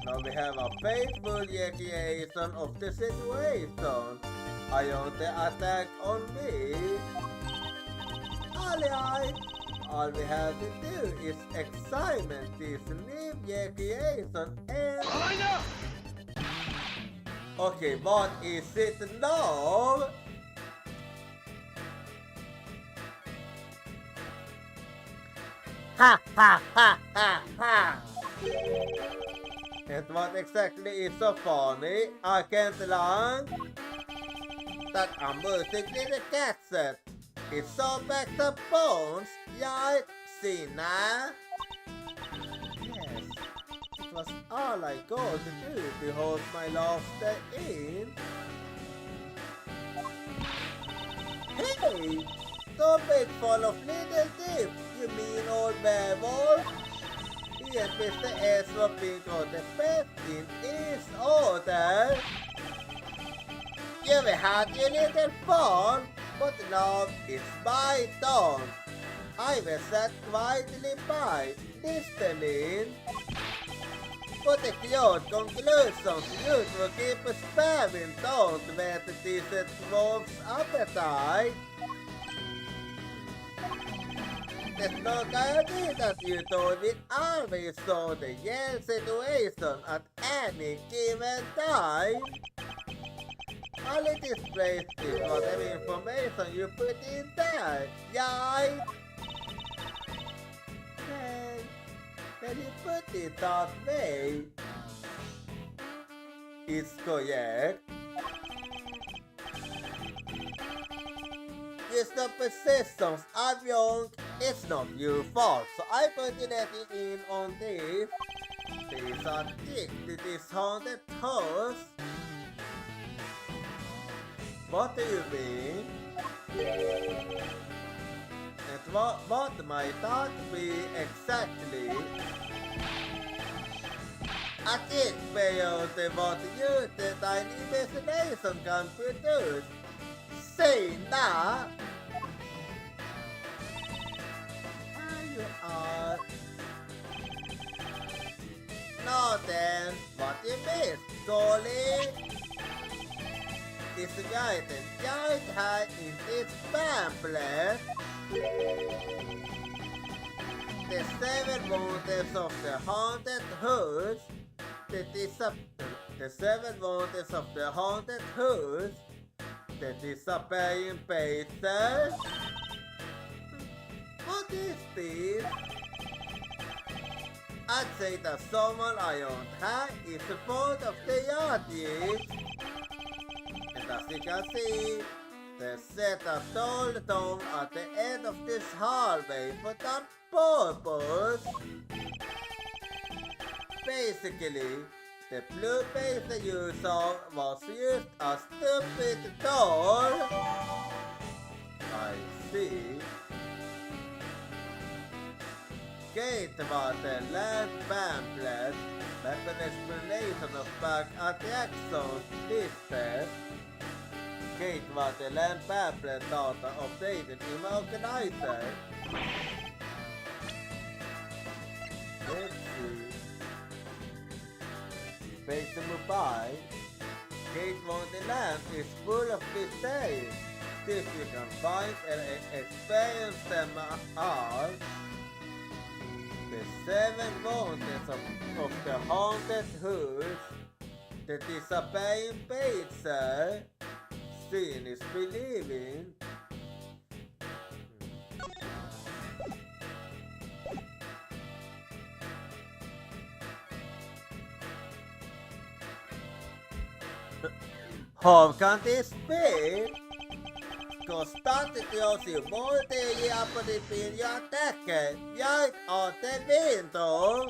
Now we have a faithful recreation of the situation. I want the attack on me. Alright, all we have to do is examine this new recreation and... Okay, what is it now? Ha ha ha ha ha! And what exactly is so funny? I can't learn that I'm music in the cassette. It's so back to bones, right? See now? Yes, it was all I got to do to hold my laughter in. Hey! Stop it full of little dip, you mean old werewolf! He and Mr. S were being on the best in his order. You had your little fun, but now it's my turn. I was sat quietly by, listening. But the clear conclusions usually keep a sparing don't met a decent wolf's appetite. There's no guarantee that you told me always saw the real situation at any given time. All it displays is whatever information you put in there, right? And when you put it that way, it's correct. It's the persistence of young, it's not your fault. So I put it in on this. These are thick to this haunted house. What do you mean? And what might that be exactly? I think beyond what you, the tiny imagination can produce. Say now. Here you are. Now then, what you missed, Dolly? It's right and right high in this pamphlet. The 7 wonders of the haunted house. The 7 wonders of the haunted house. The disappearing pieces. What is this? I'd say that someone I don't have is a part of the artist. And as you can see, they set a tall dome at the end of this hallway for that purpose. Basically, the blue paper you saw was used as stupid door. I see. Kate was the last pamphlet, but an explanation of back attractions listed. Kate was the land pamphlet data updated in my organizer. Let's see. Page number 5. Kate Wonderland is full of details. If you can find and experience them all. The 7 wonders of the haunted house. The disappearing pizza. Seeing is believing. How can this be? Costante tells you more than you put it in your jacket, right on the window.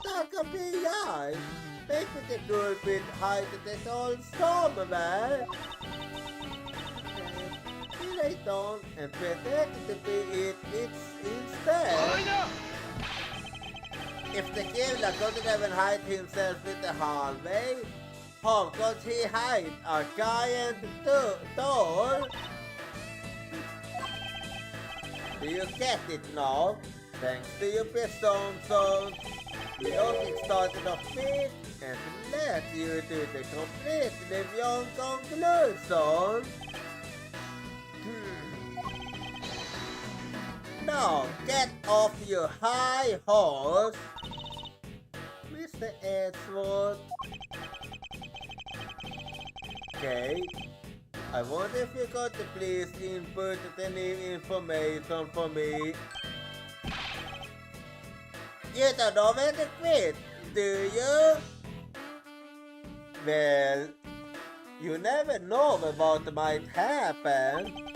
Takapi make it a good bit higher than all somewhere. Lay down and pretend to be it instead. If the killer couldn't even hide himself in the hallway, how could he hide a giant door? Do you get it now? Thanks to your pistol zones, the logic started off big and led you to the completely wrong conclusion. Now, get off your high horse, Mr. Edgewood. Okay, I wonder if you could please input any information for me. You don't know when to quit, do you? Well, you never know what might happen.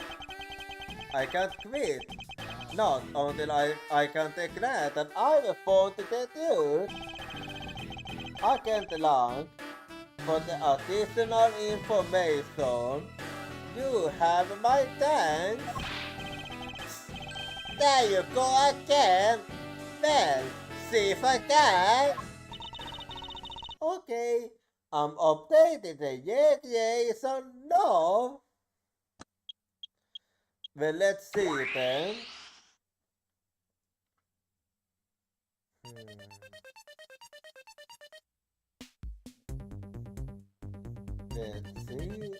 I can't quit. Not until I can declare that I will want to get you. I can't long for the additional information. You have my thanks. There you go again. Well, see if I can. Okay, I'm updated the yay, so no. Well, let's see then. Let's see.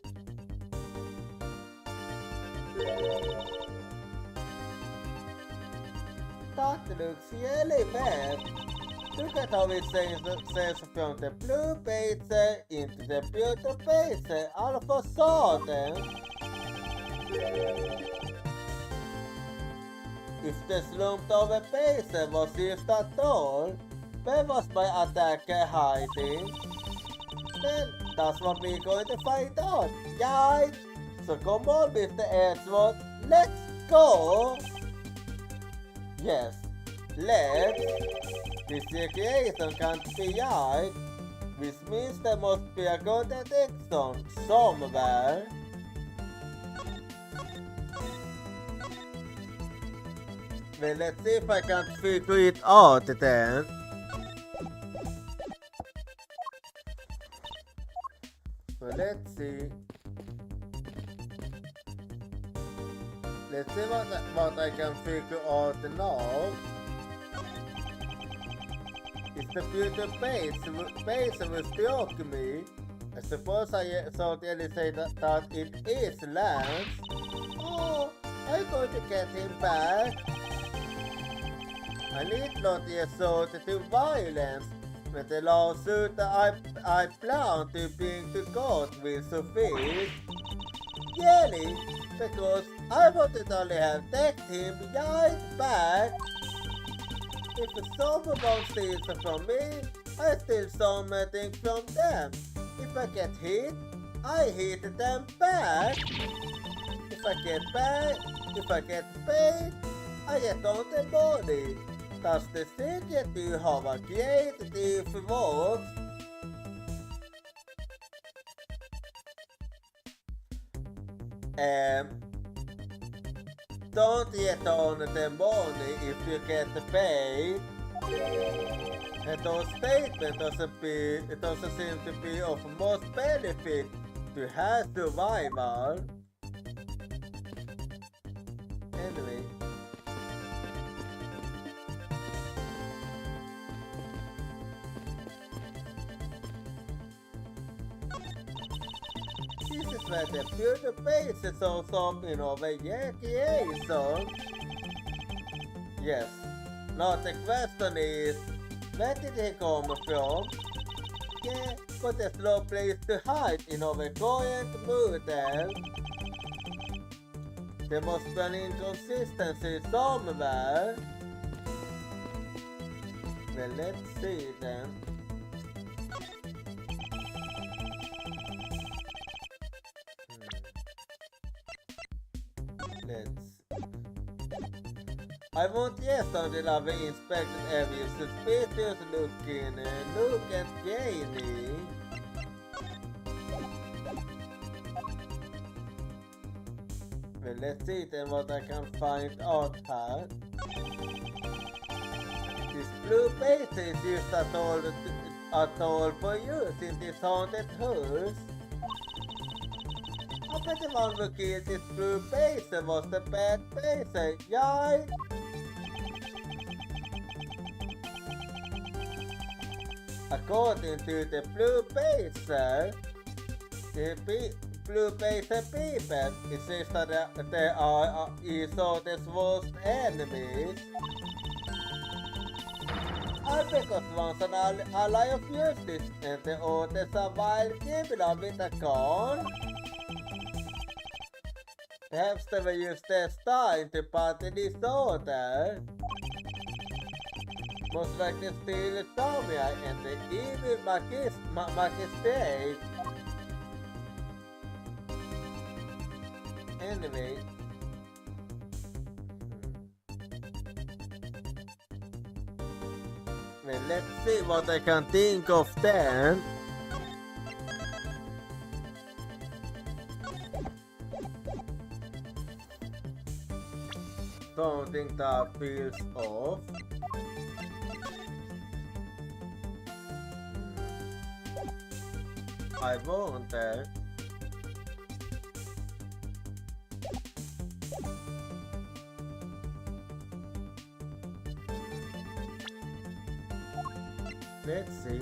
That looks really bad. Look at how it says from the blue page into the beautiful page all of a sudden. If the slumped over page was used at all, where was my attacker hiding? Then that's what we're going to find out, guys! So come on, Mr. Edgewood, let's go! Yes, let's! This equation can't be right, which means there must be a contradiction somewhere. Well, let's see if I can figure it out then. So let's see. Let's see what I can figure out now. It's the future base will stalk me. I suppose I thought Ellie say that it is Lance. Oh, I'm going to get him back. I need not resort to violence with the lawsuit that I plan to bring to court will suffice. Really, because I wanted only have taken him right back. If someone steals from me, I steal something from them. If I get hit, I hit them back. If I get paid, I get on the money. That's the secret to how a creative works. Don't get on the money if you get paid. And those statements doesn't seem to be of most benefit to her survival. Anyway. This is where the future base is also in over so yes. Now the question is, where did he come from? Yeah, but there's no place to hide in our current model. There must be an inconsistency somewhere. Well, let's see then. I won't yes until I've inspected every suspicious looking look at Janie. Well, let's see then what I can find out here. This blue base is used at all for use in this haunted house. I bet the one who killed this blue base was the bad base, yay! According to the blue base, the blue base people, it says that they are Isolde's worst enemies. Because once an ally of justice and the other survived criminal with a gun. Perhaps they will use their time to party disorder. Most likely steal Samia and the evil magistrate. Anyway. Well, let's see what I can think of then. Something that feels off. I wonder. Let's see.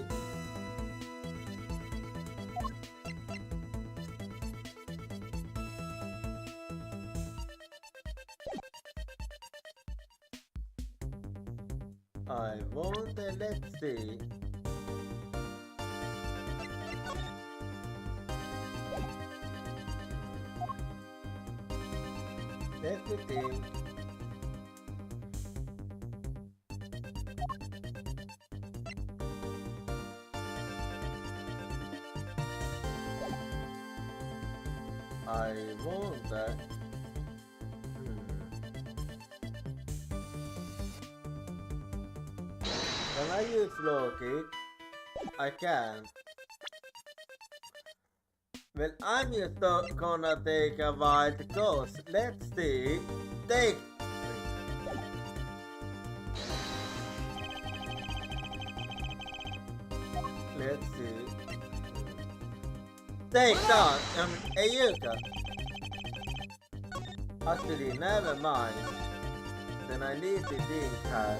I wonder, let's see. Let me think. I wonder. Can I use Loki? I can. Well, I'm just gonna take a wild guess. Let's see. Take. Let's see. Take that. Ayuka. Actually, never mind. Then I need to think her.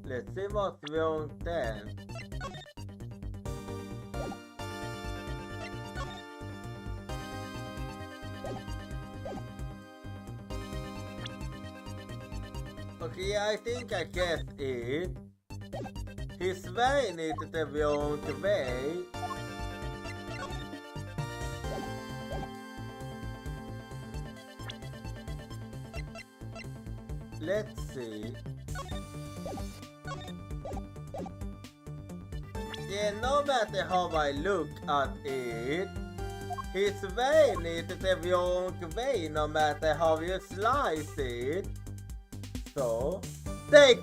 Let's see what's wrong then. Okay, I think I get it. He's wearing it the wrong way. Let's see. Yeah, no matter how I look at it, he's wearing it the wrong way no matter how you slice it. So, yeah,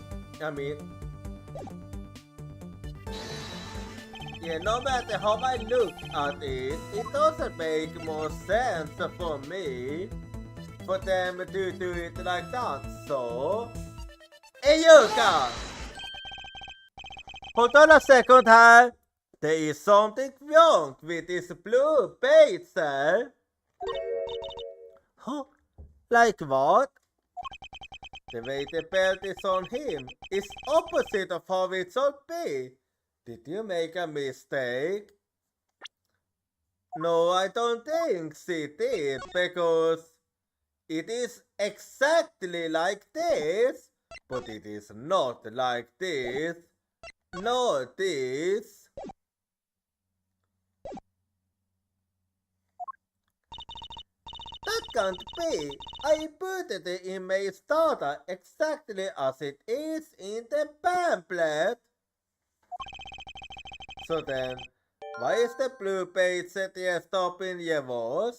no matter how I look at it, it doesn't make more sense for me for them to do it like that. So, Ayuka! Hold on a second here. There is something wrong with this blue bait, sir. Huh? Like what? The way the belt is on him is opposite of how it should be. Did you make a mistake? No, I don't think she did, because it is exactly like this, but it is not like this. No, this. That can't be. I put the image data exactly as it is in the pamphlet. So then, why is the blue page set here stopping Yevos?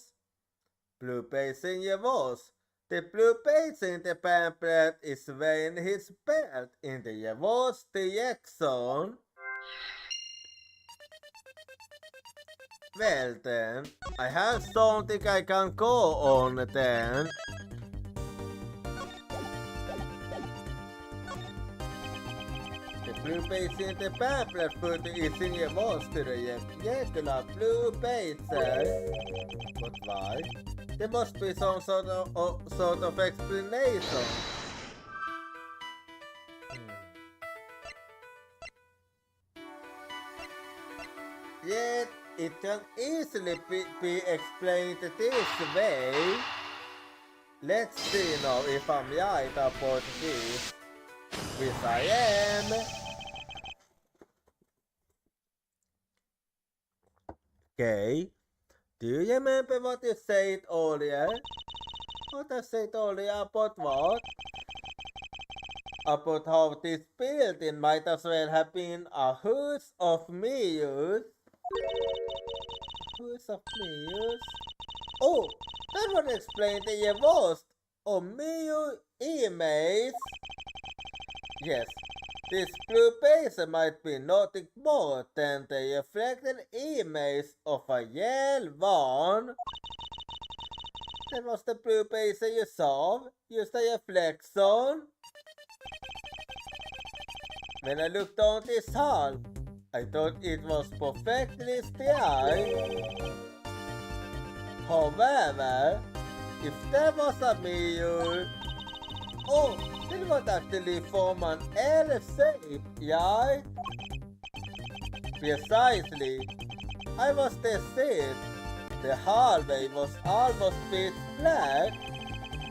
Blue page in Yevos. The blue page in the pamphlet is wearing his belt in the Yevos Jackson. Well then, I have something I can go on then. The blue page in the pamphlet foot is in Yevos to the regular blue page. But why? There must be some sort of explanation. Yet, it can easily be explained this way. Let's see now if I'm right about this. Which I am. Okay. Do you remember what you said earlier? What I said earlier about what? About how this building might as well have been a house of mirrors. House of mirrors? Oh, that would explain the worst of mirror image. Yes, this blue base might be nothing more than the reflected image of a yellow one. That was the blue base you saw. Use the reflection. When I looked down this hall, I thought it was perfectly still. However, if there was a mirror, oh, it would actually form an L shape, right? Precisely. I was deceived. The hallway was almost pitch black,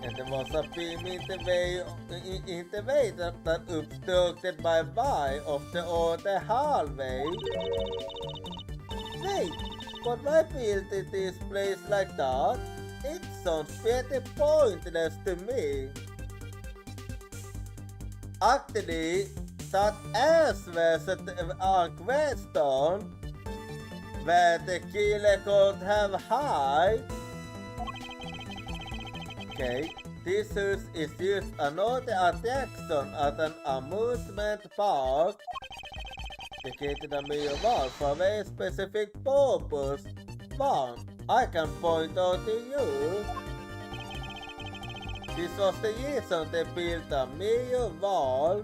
and there was a beam in the way that obstructed my view of the other hallway. Wait, but why build this place like that? It sounds pretty pointless to me. Actually, that answers our question where the killer could have hide. Okay, this house is used another attraction at an amusement park. Located a mirror wall for a very specific purpose. One I can point out to you. This was the reason they built a mirror wall.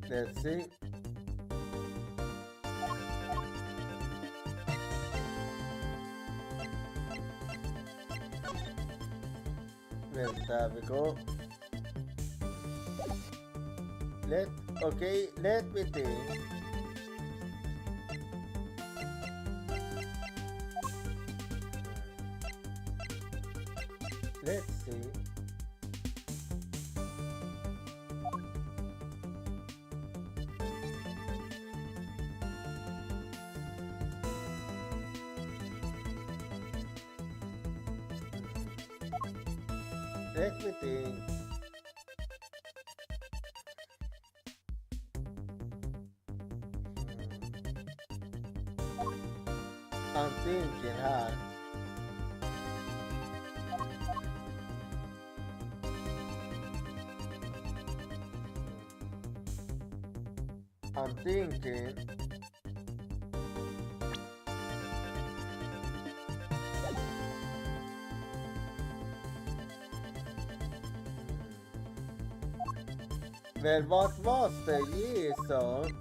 Let's see. Well, there we go. Let me think. Let's see. Let me think. I'm thinking hard. I'm thinking. Well, what was the reason?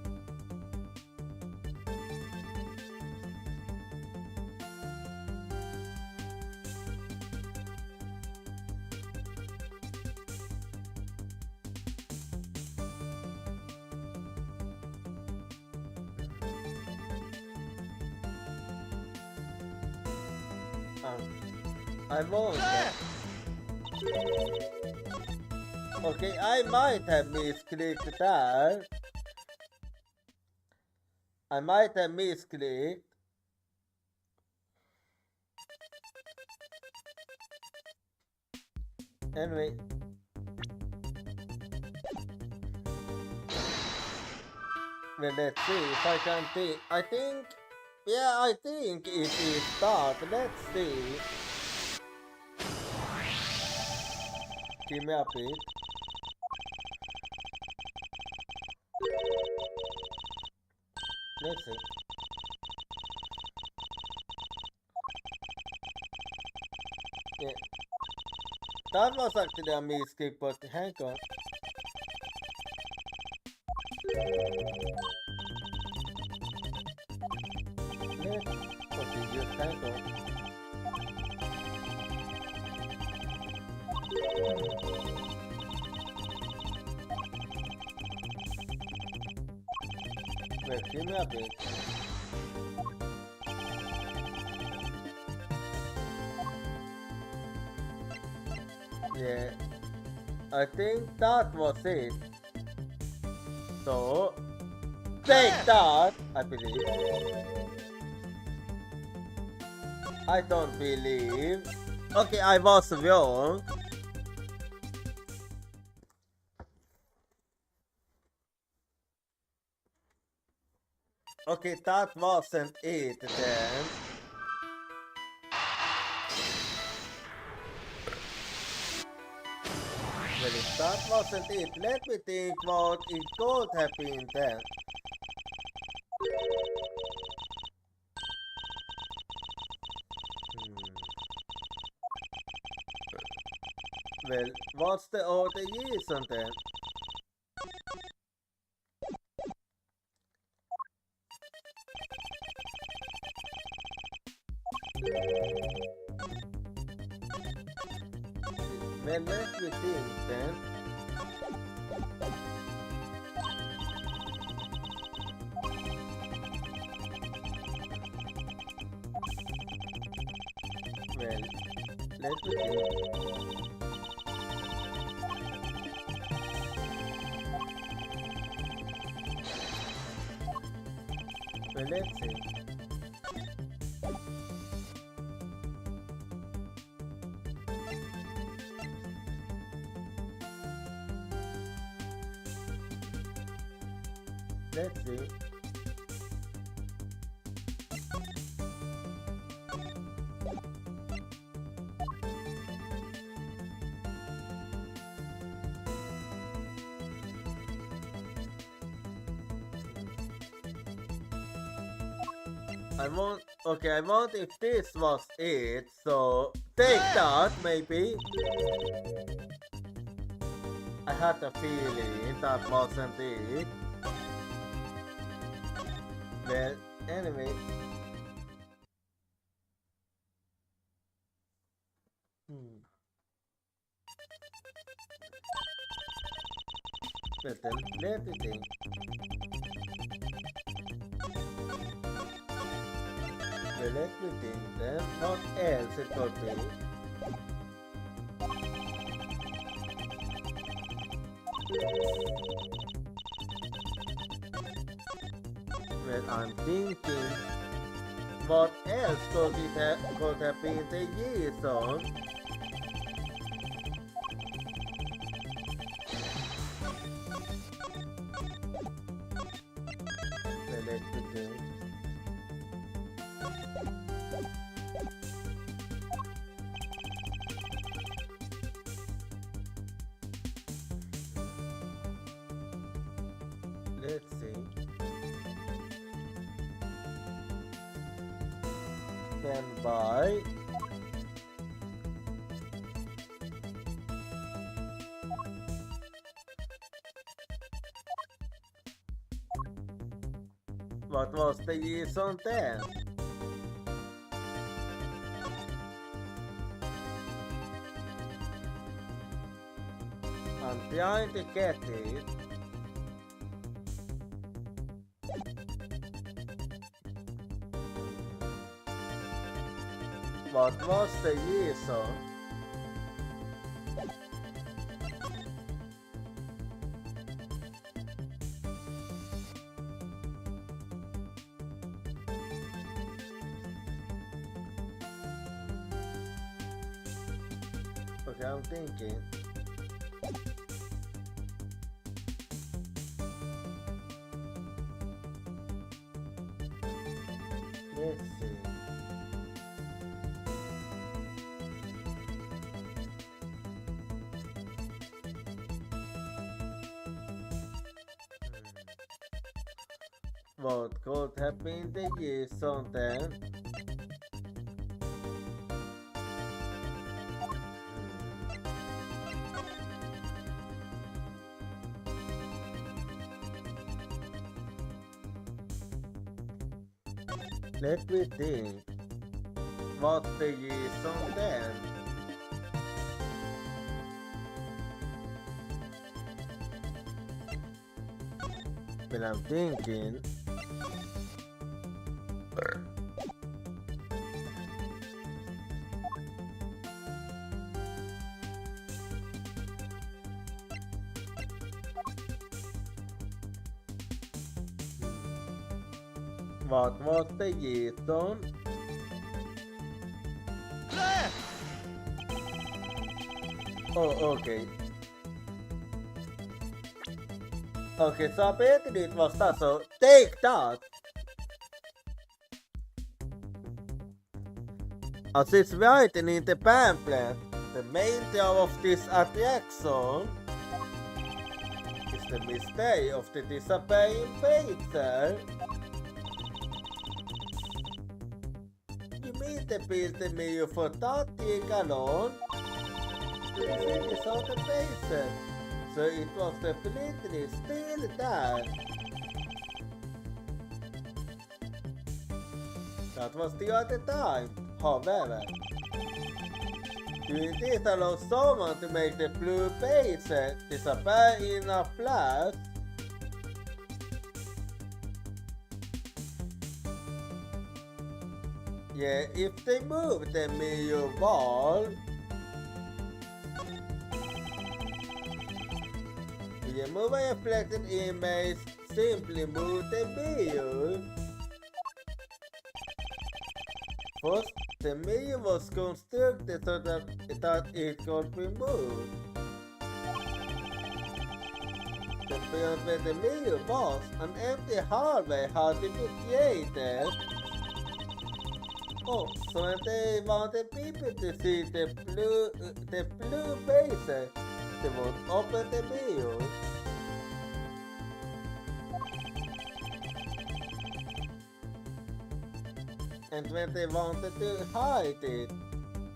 I won't. Okay, I might have misclicked that. I might have misclicked. Anyway. Well, let's see if I can think. I think. Yeah, I think it is start. Let's see. Give me a bit. Let's see. Yeah. That was actually a mistake, but hang on. Let's continue. Hang on. Wait, give me a bit. Yeah, I think that was it. So, take that, I believe. I don't believe. Okay, I was wrong. Okay, that wasn't it then. Well, if that wasn't it, let me think what it could have been then. Well, what's the other reason then? Well, let me think then. Well, let me think. Well, let's see. Let's see. I want if this was it, so take that maybe. I had a feeling that wasn't it. Well, anyway. Well then, let me think. Well, let me think then. What else it could be? Well, I'm thinking, what else could have been the reason? Well, let me think. Let's see. Stand by. What was the reason then? I'm trying to get it. What was the reason? Okay, I'm thinking. What could have been the reason then? Let me think. What's the reason then? When I'm thinking, what was the reason? Oh, okay. Okay, så arbetet ditt måste alltså take that. As it's written in the pamphlet, the main theme of this attraction is the mystery of the disappearing painter. You mean the building mirror for that thing alone? It's on the painter. So it was definitely still there. That was the other time, however. You did allow someone to make the blue page disappear in a flash. Yeah, if they move the mirror wall, you move a reflected image, simply move the mirror. First, the mirror was constructed so that it could be moved. The point where the mirror was, an empty hallway had to be created. Oh, so when they wanted people to see the blue faces, they would open the mirror. And when they wanted to hide it,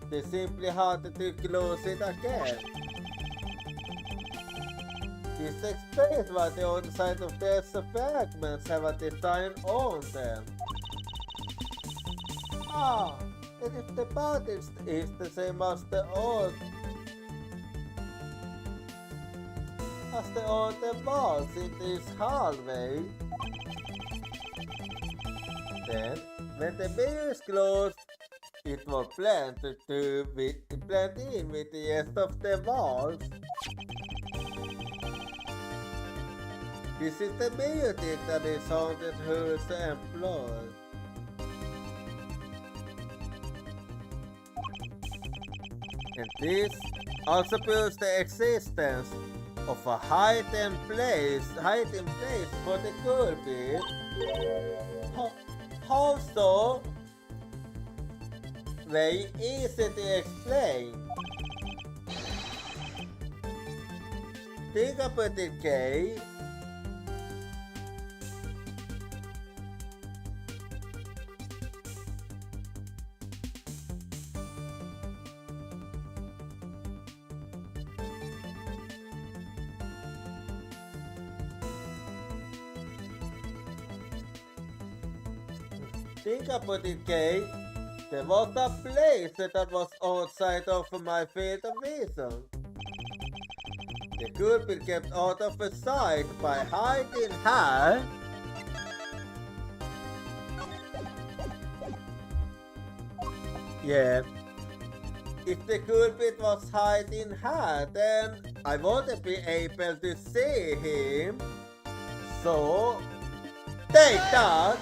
they simply had to close it again. This explains why the outside of their fragments have a design on them. Ah, and if the body is the same as the old walls in this hallway, then when the mirror is closed, it will blend in with the rest of the walls. This is the mirror trick that is haunted who's employed. And this also proves the existence of a hiding place for the culprit. How so? Very easy to explain. Think about it, Kay. Think about it, Kay. There was a place that was outside of my field of vision. The culprit kept out of sight by hiding her. Yeah. If the culprit was hiding her, then I wouldn't be able to see him. So, take that!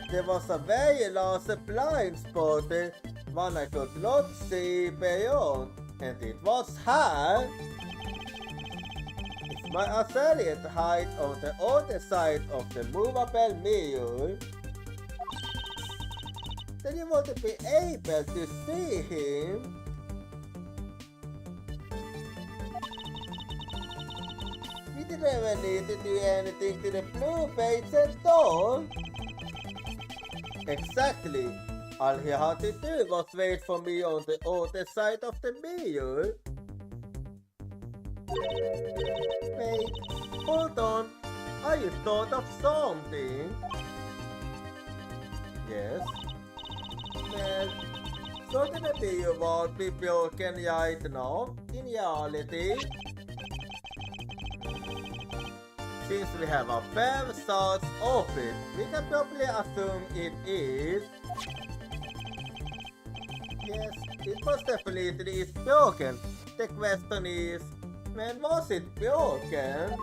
There was a very large blind spot, one I could not see beyond, and it was her. If my assailant hid on the other side of the movable mirror, then you wouldn't be able to see him. We didn't even need to do anything to the blue page at all. Exactly. All he had to do was wait for me on the other side of the mirror. Wait, hold on. I just thought of something. Yes. Well, so the mirror won't be broken right now, in reality. Since we have a fair source of it, we can probably assume it is. Yes, it most definitely is broken. The question is, when was it broken?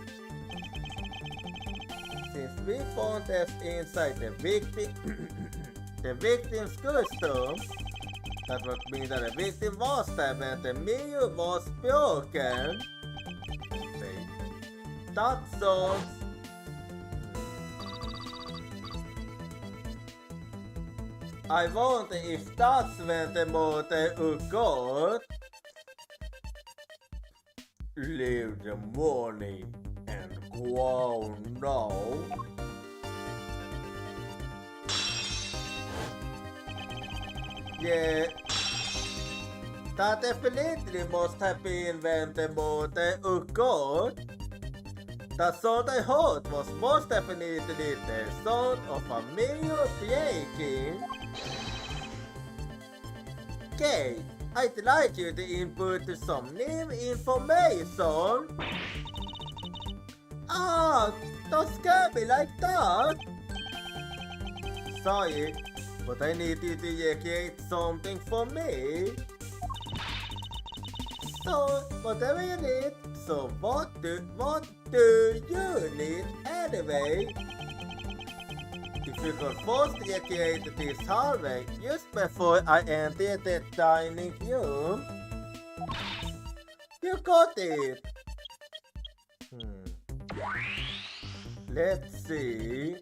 Since we found this inside the victim's costume, that would mean that the victim was stabbed and the mirror was broken. Wait, that sounds... I wonder if that's when the murder occurred. Leave the money and go now. Yeah, that definitely must have been when the murder occurred. The sound I heard was most definitely the sound of a mirror breaking. Okay, I'd like you to input some new information. Ah, don't scare me like that. Sorry, but I need you to create something for me. So, whatever you need. So, what do you need anyway? If you could first recreate this hallway just before I enter the dining room. You got it! Let's see.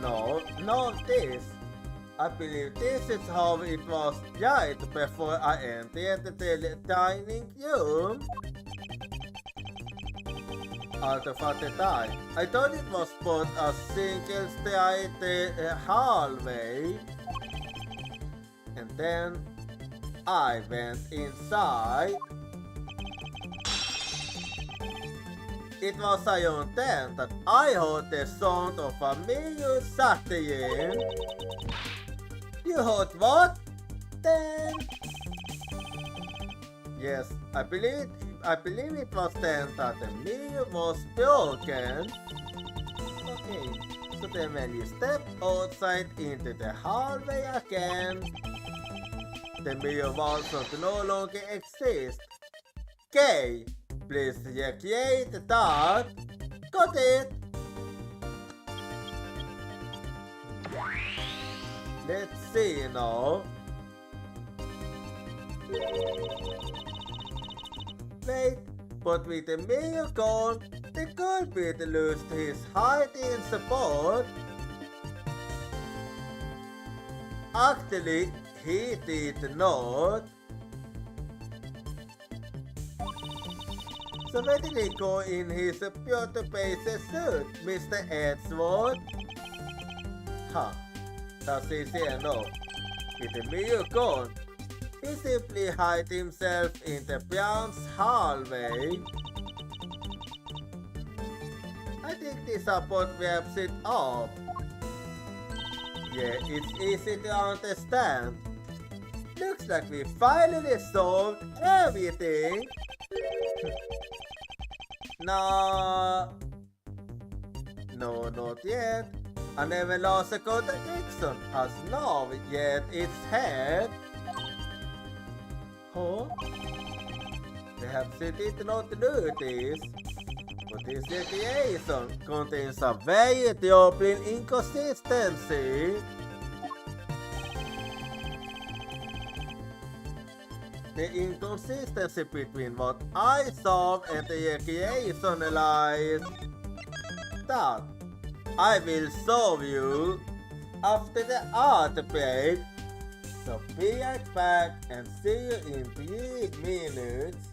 No, not this. I believe this is how it was right before I entered the dining room. Out of the time, I thought it was but a single straight hallway. And then I went inside. It was around then that I heard the sound of a mirror shattering. You heard what? Then? Yes, I believe it was then that the mirror was broken. Okay, so then when you step outside into the hallway again, the mirror walls no longer exist. Okay, please recreate that. Got it! Let's see now. Wait, but with the mirror gone, the culprit lost his height in support. Actually, he did not. So where did he go in his beauty-based suit, Mr. Edgeworth? Huh. That's easy enough. With the mirror gone, he simply hid himself in the Brown's hallway. I think this support wraps it up. Yeah, it's easy to understand. Looks like we finally solved everything. No, not yet. I never lost a contradiction has not yet its head. Huh? Perhaps it did not notice, but this recreation contains a very troubling inconsistency. The inconsistency between what I saw and the recreation lies that I will show you after the art break. So be right back and see you in 3 minutes.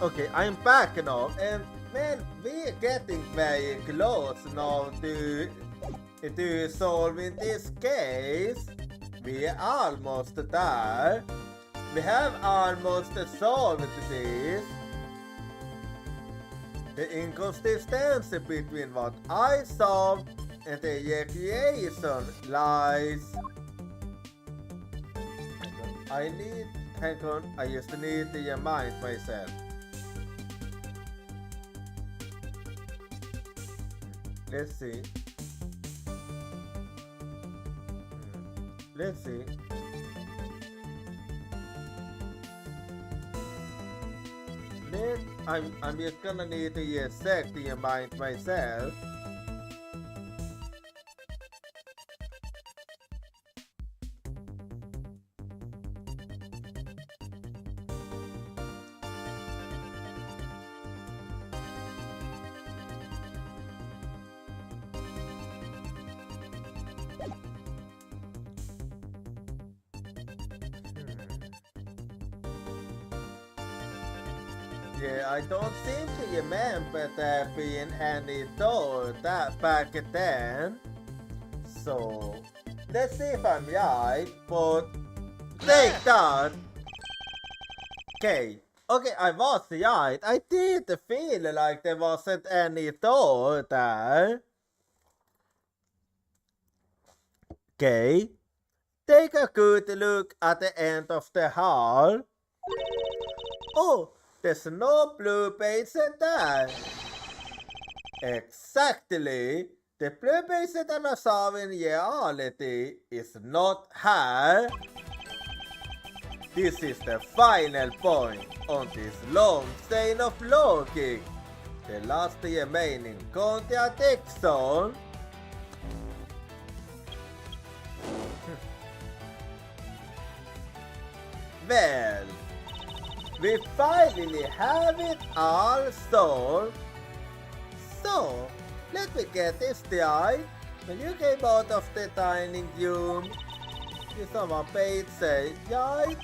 Okay, I'm back now, and man, we're getting very close now to solving this case. We're almost there. We have almost solved this. The inconsistency between what I solved and the equation lies. Hang on, I just need to remind myself. Let's see. Let's see. I'm just gonna need to exactly remind myself. Yeah, I don't seem to remember there being any door that back then. So, let's see if I'm right, but take that! Okay, I was right. I did feel like there wasn't any door there. Okay, take a good look at the end of the hall. Oh! There's no blue base there. Exactly. The blue base that I saw in reality is not here. This is the final point on this long chain of logic. The last remaining contradiction. Well, we finally have it all solved. So, let me get this right. When you came out of the dining room, you saw my page say, right?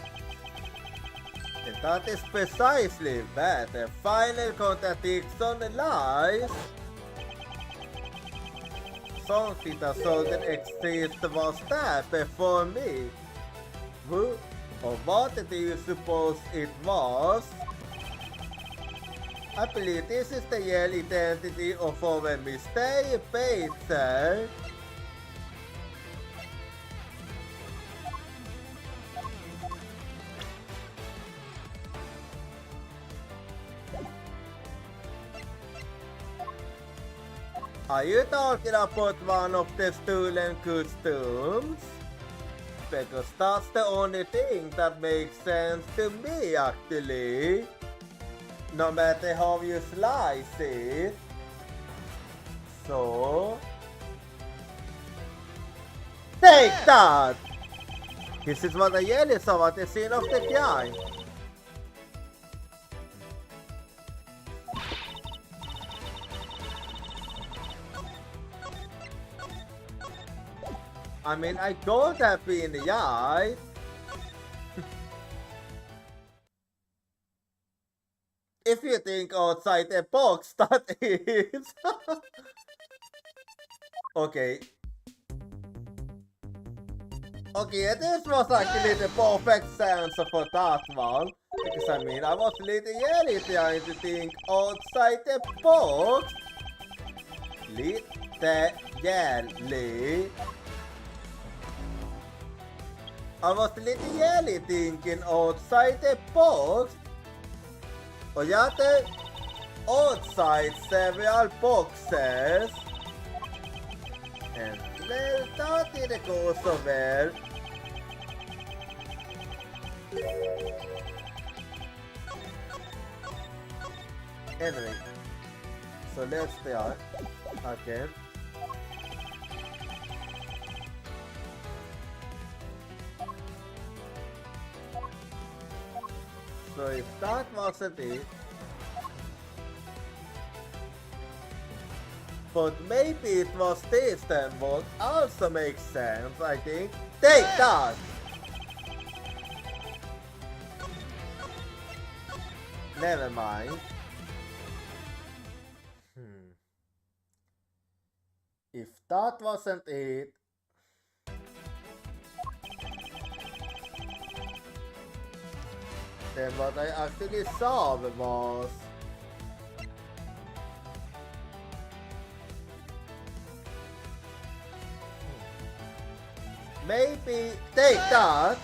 And that is precisely where the final contradiction lies. Something that shouldn't exist was there before me. Who? Or what do you suppose it was? I believe this is the real identity of our mystery painter. Are you talking about one of the stolen costumes? Because that's the only thing that makes sense to me actually. No matter how you slice it. So... take that! This is what I really saw at the scene of the crime. I mean, I don't have been right. If you think outside the box, that is. Okay. Okay, this was actually the perfect answer for that one. Because I mean, I was literally trying to think outside the box. Literally. I was literally thinking outside the box. Och jag hade outside several boxes. And well, that didn't go so well. Anyway, so let's start. Okay. So if that wasn't it, but maybe it was this then, what also makes sense, I think. Take that! Never mind. If that wasn't it, then what I actually saw was maybe take that.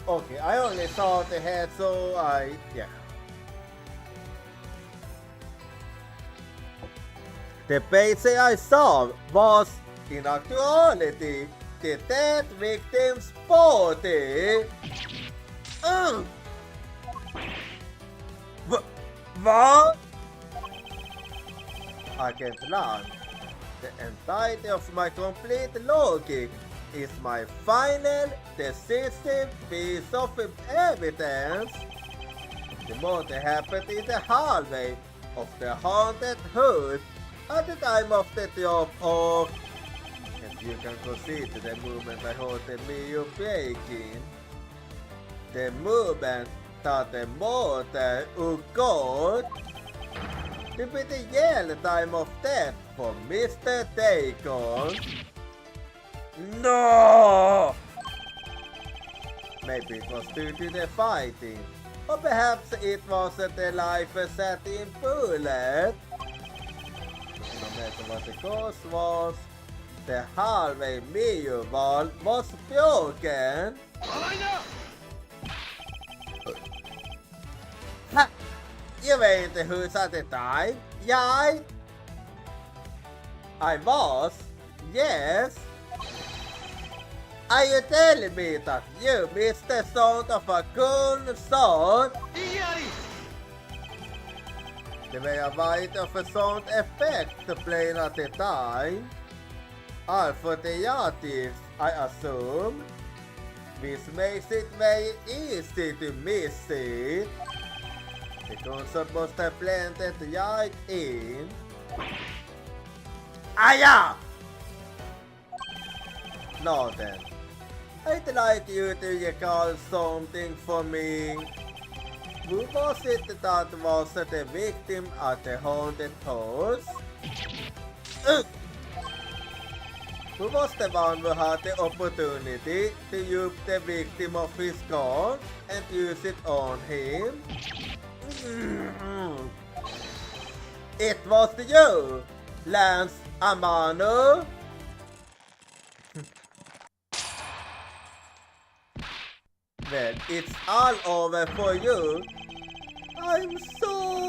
Okay, I only saw the head, so yeah. The page I saw was, in actuality, the dead victim's body. What? I can't learn. The entirety of my complete logic is my final, decisive piece of evidence. The murder happened in the hallway of the haunted hood at the time of the drop off. And you can consider the movement I heard the mirror breaking. The movement that the murder occurred to be the real time of death for Mr. Dacon. No! Maybe it was due to the fighting, or perhaps it wasn't the life-setting bullet. No matter what the cause was, the hallway mirror wall was broken. Ha! You ain't who's at the time, right? I was, yes. Are you telling me that you missed the sound of a gunshot? There were a variety of sound effects playing at the time. All for the artists, I assume. This makes it very easy to miss it. The gunshot must have planted right in. Yeah! Now then, I'd like you to recall something for me. Who was it that was the victim at the haunted house? Who was the one who had the opportunity to use the victim of his gun and use it on him? It was you, Lance Amano. Well, it's all over for you. I'm sorry.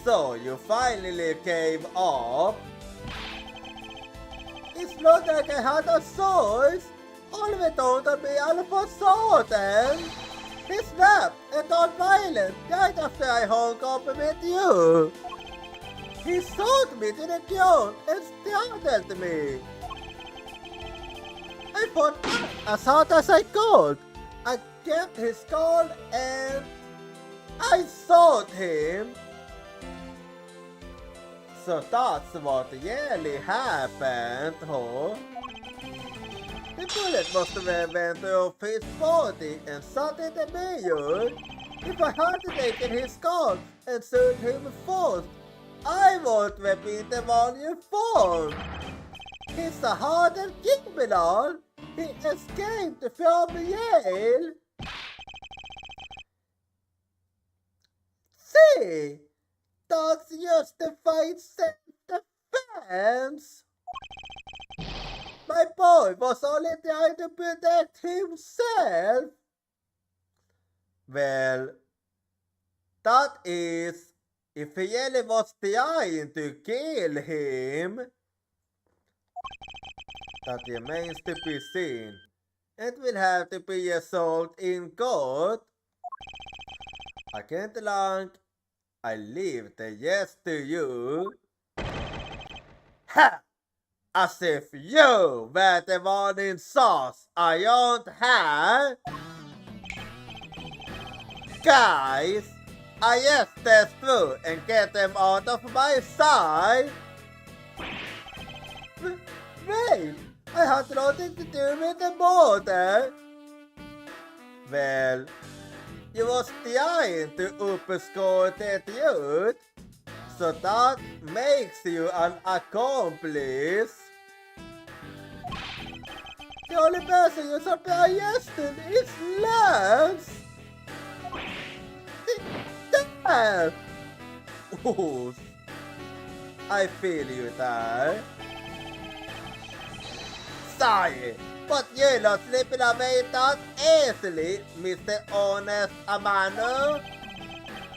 So you finally gave up. It's not like I had a choice. All we told me all for certain. He snapped and got violent right after I hung up with you. He sold me to the ground and startled me. I fought back as hard as I could. I kept his skull and I sold him. So that's what really happened, huh? The bullet must have went off his body and shot in the mirror. If I had taken his skull and sold him first, I won't have been the one you found. He's a hardened criminal. He escaped from jail. See, that's justified self-defense. My boy was only trying to protect himself. Well, that is, if he really was trying to kill him. That remains to be seen. It will have to be resolved in court. I can't long. I leave the rest to you. Ha! As if you were the one in sauce I don't have. Guys, I just test through and get them out of my sight. Wait, I had nothing to do with the border. Well, you was trying to upscore that youth, so that makes you an accomplice. The only person you surprised is Lance. There. Ooh, I feel you there. Sorry, but you're not slipping away that easily, Mr. Honest Amano.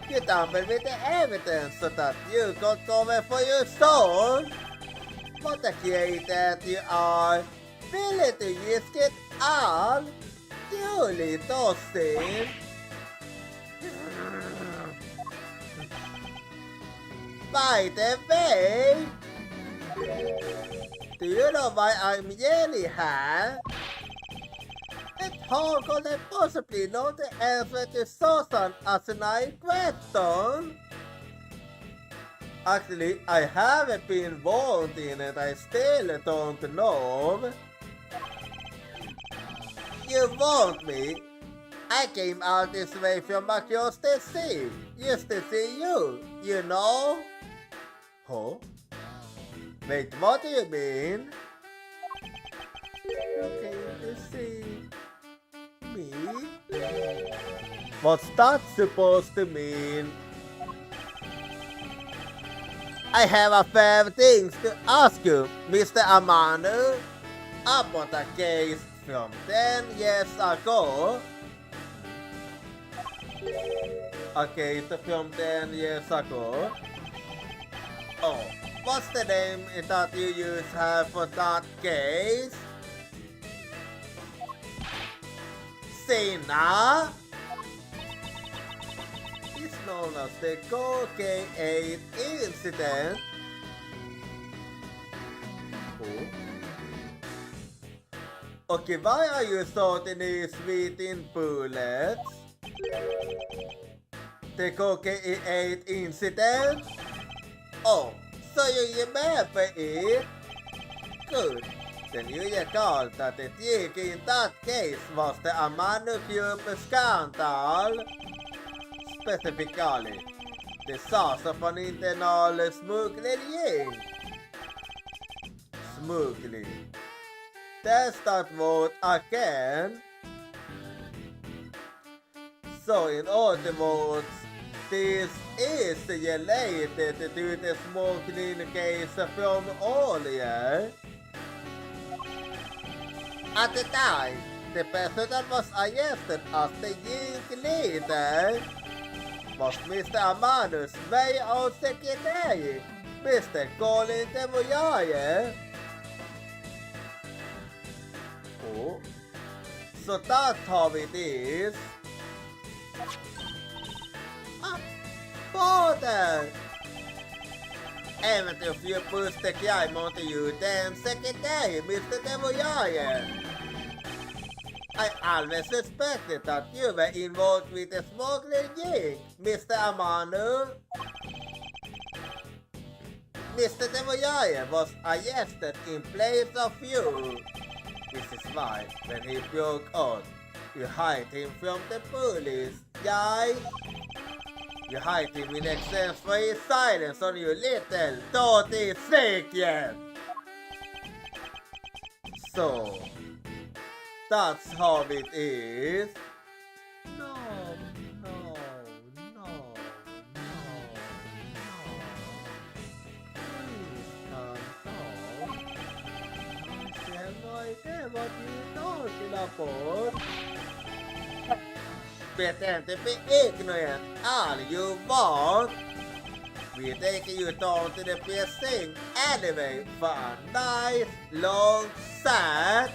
You tampered with the evidence so that you got cover for your soul. What a creator you are, willing to risk it all. Truly toasting. By the way, do you know why I'm yelling here? It's hard because I possibly know the answer to Susan asinine question. Actually, I haven't been wanting and I still don't know. You want me? I came out this way from across the sea, just to see you, you know? Huh? Wait, what do you mean? Okay, to see me? What's that supposed to mean? I have a few things to ask you, Mr. Amano, about a case from 10 years ago. A case from 10 years ago? Oh, what's the name that you use for that case? Sina? It's known as the Cocaine incident. Oh. Okay, why are you certainly sweeting bullets? The Cocaine incident? Oh, so you remember it? Good. Then you recall that the trick in that case was the Amano Cube scandal. Specifically, the source of an internal smuggling ring. Smuggling. There's that word again. So in other words, this is related to the smuggling case from earlier. At the time, the person that was arrested as the youth leader was Mr. Amano's very own secretary, Mr. Colin de Moyaya. Oh, so that's how it is. Border! Även if you push the guy onto you, then secretary, Mr. de Moyaya. I always suspected that you were involved with the smuggling ring, Mr. Amano. Mr. de Moyaya was arrested in place of you. This is why, when he broke out, you hide him from the police, guy. You hide him in exchange for his silence on your little dirty secret. So, that's how it is. No. Please calm down. I have no idea what you're talking about. Pretend to be ignorant all you want. We're taking you down to the precinct anyway for a nice long set.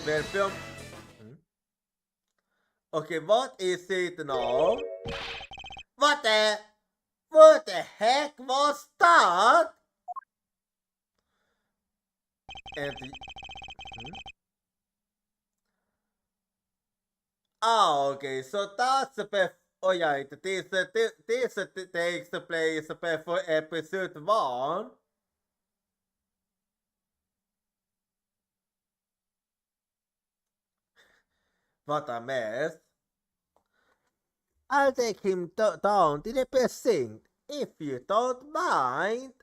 Well, film. Okay, what is it now? What the heck was that? And okay, so that's Alright, this takes place before episode 1. What a mess. I'll take him down to the precinct, if you don't mind.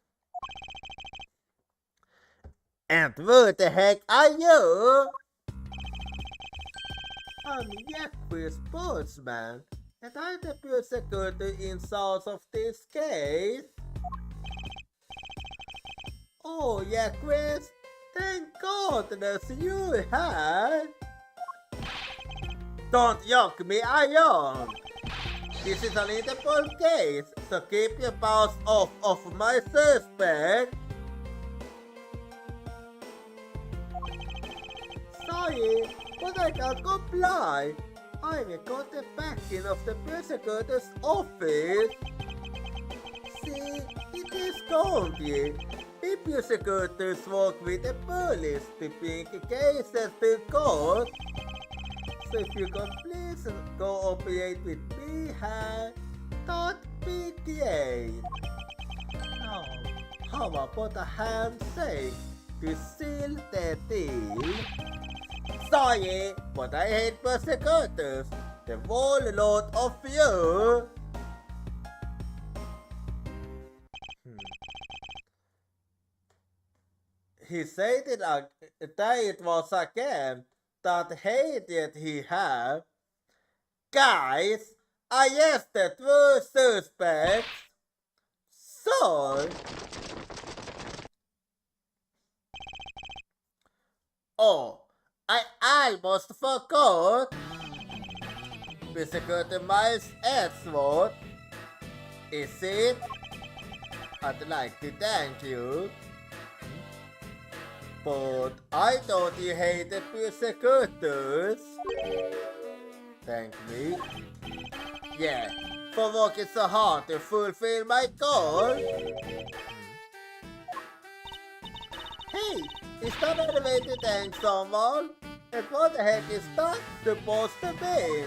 And who the heck are you? I'm Jochira sportsman, and I'm the prosecutor in charge of this case. Oh, Jochira, thank goodness you had. Don't yoke me, Ion! This is an Interpol case, so keep your paws off of my suspect. Sorry, but I can't comply. I will got the backing of the prosecutor's office. See, it is county. The prosecutors work with the police to bring cases to court. So if you can please cooperate with me, don't be gay. Now, how about a handshake to seal the deal? Sorry, but I hate prosecutors. The whole lot of you. He said that it was a game that hated he had. Guys, I arrested 2 suspects. So... Oh, I almost forgot. Prosecutor Miles Edgeworth. Is it? I'd like to thank you. But I thought you hated prosecutors. Thank me. Yeah, for working so hard to fulfill my goal. Hey, is that a way to thank someone? And what the heck is that supposed to be?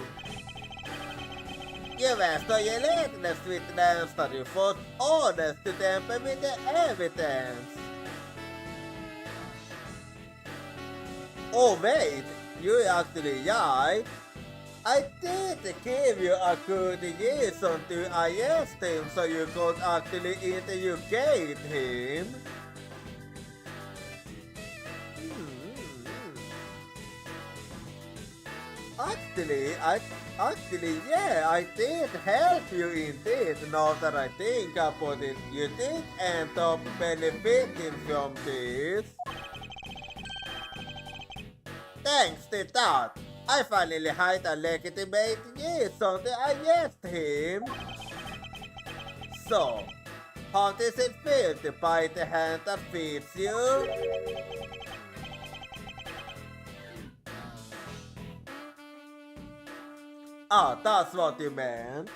You väster ju lägenhetsvittnen that you fått orders to tamper with the evidence. Oh wait, you actually right. I did give you a good reason to arrest him so you could actually interrogate him. Actually, yeah, I did help you indeed. Now that I think about it, you did end up benefiting from this. Thanks to that, I finally had a legitimate reason to arrest him. So, how does it feel to bite the hand that feeds you? Ah, that's what you meant.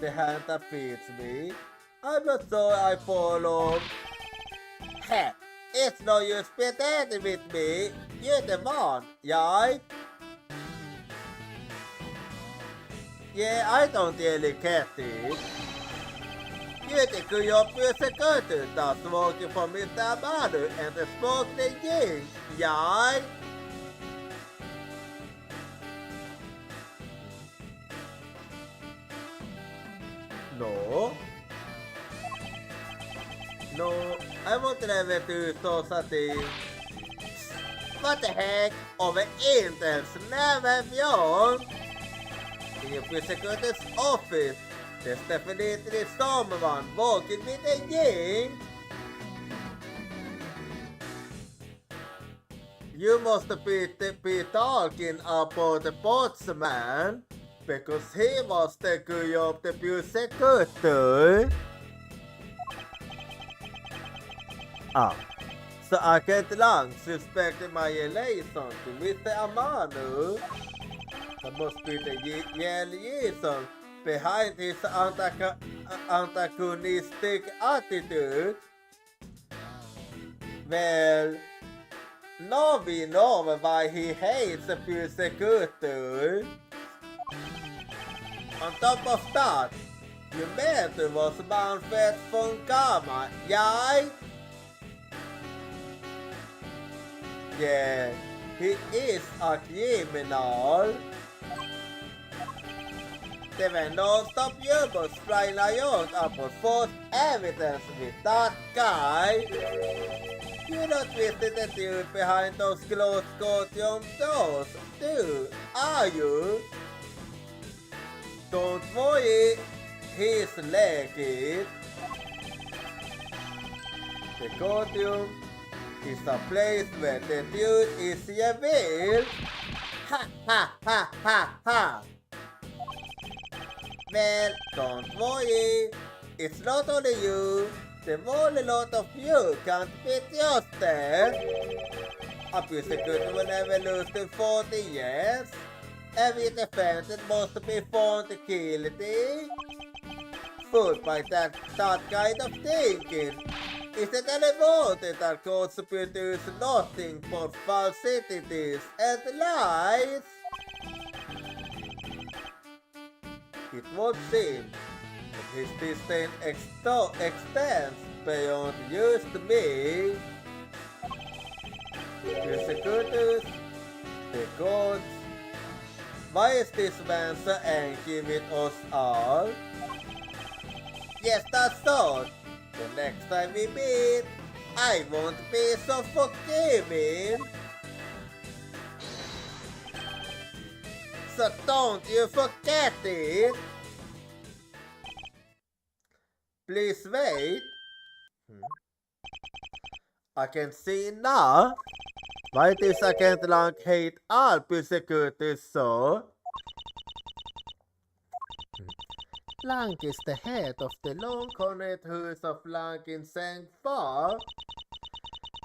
The hand that feeds me. I'm not sure I followed. Heh, it's no use pretending with me. You're the one, right? Yeah, I don't really get it. You're the good prosecutor that's working for Mr. Manu and the smoking king, right? No, I won't never do such a thing. What the heck? Over interns never beyond. In your prosecutor's office, there's definitely someone working with a gang. You must be talking about the botsman, because he was the guy of the prosecutor. Ah, so I can't long suspect my relation to Mr. Amanu. That must be the real reason behind his antagonistic attitude. Well, now we know why he hates the prosecutor. On top of that, you möter vad som anfört från kammaren, jag? Yeah, he is a criminal. Det var non-stop humors flying around upon false evidence with that guy. You're not twisting the truth behind those closed courtroom doors, are you? Don't worry, he's legit. The courtroom is a place where the truth is revealed. Ha ha ha ha ha! Well, don't worry, it's not only you. The whole lot of you can't be trusted. A prosecutor will never lose in 40 years. Every defendant must be found guilty. Fooled by that kind of thinking, is it any wonder that courts produce nothing but falsities and lies? It would seem that his disdain extends beyond used to me. Persecutors, the gods. Why is this man so angry with us all? Yes, that's all. The next time we meet, I won't be so forgiving. So don't you forget it. Please wait. I can see now. Why this agent Lang hate all persecutors so? Lang is the head of the long-cornered house of Lang in St. Paul.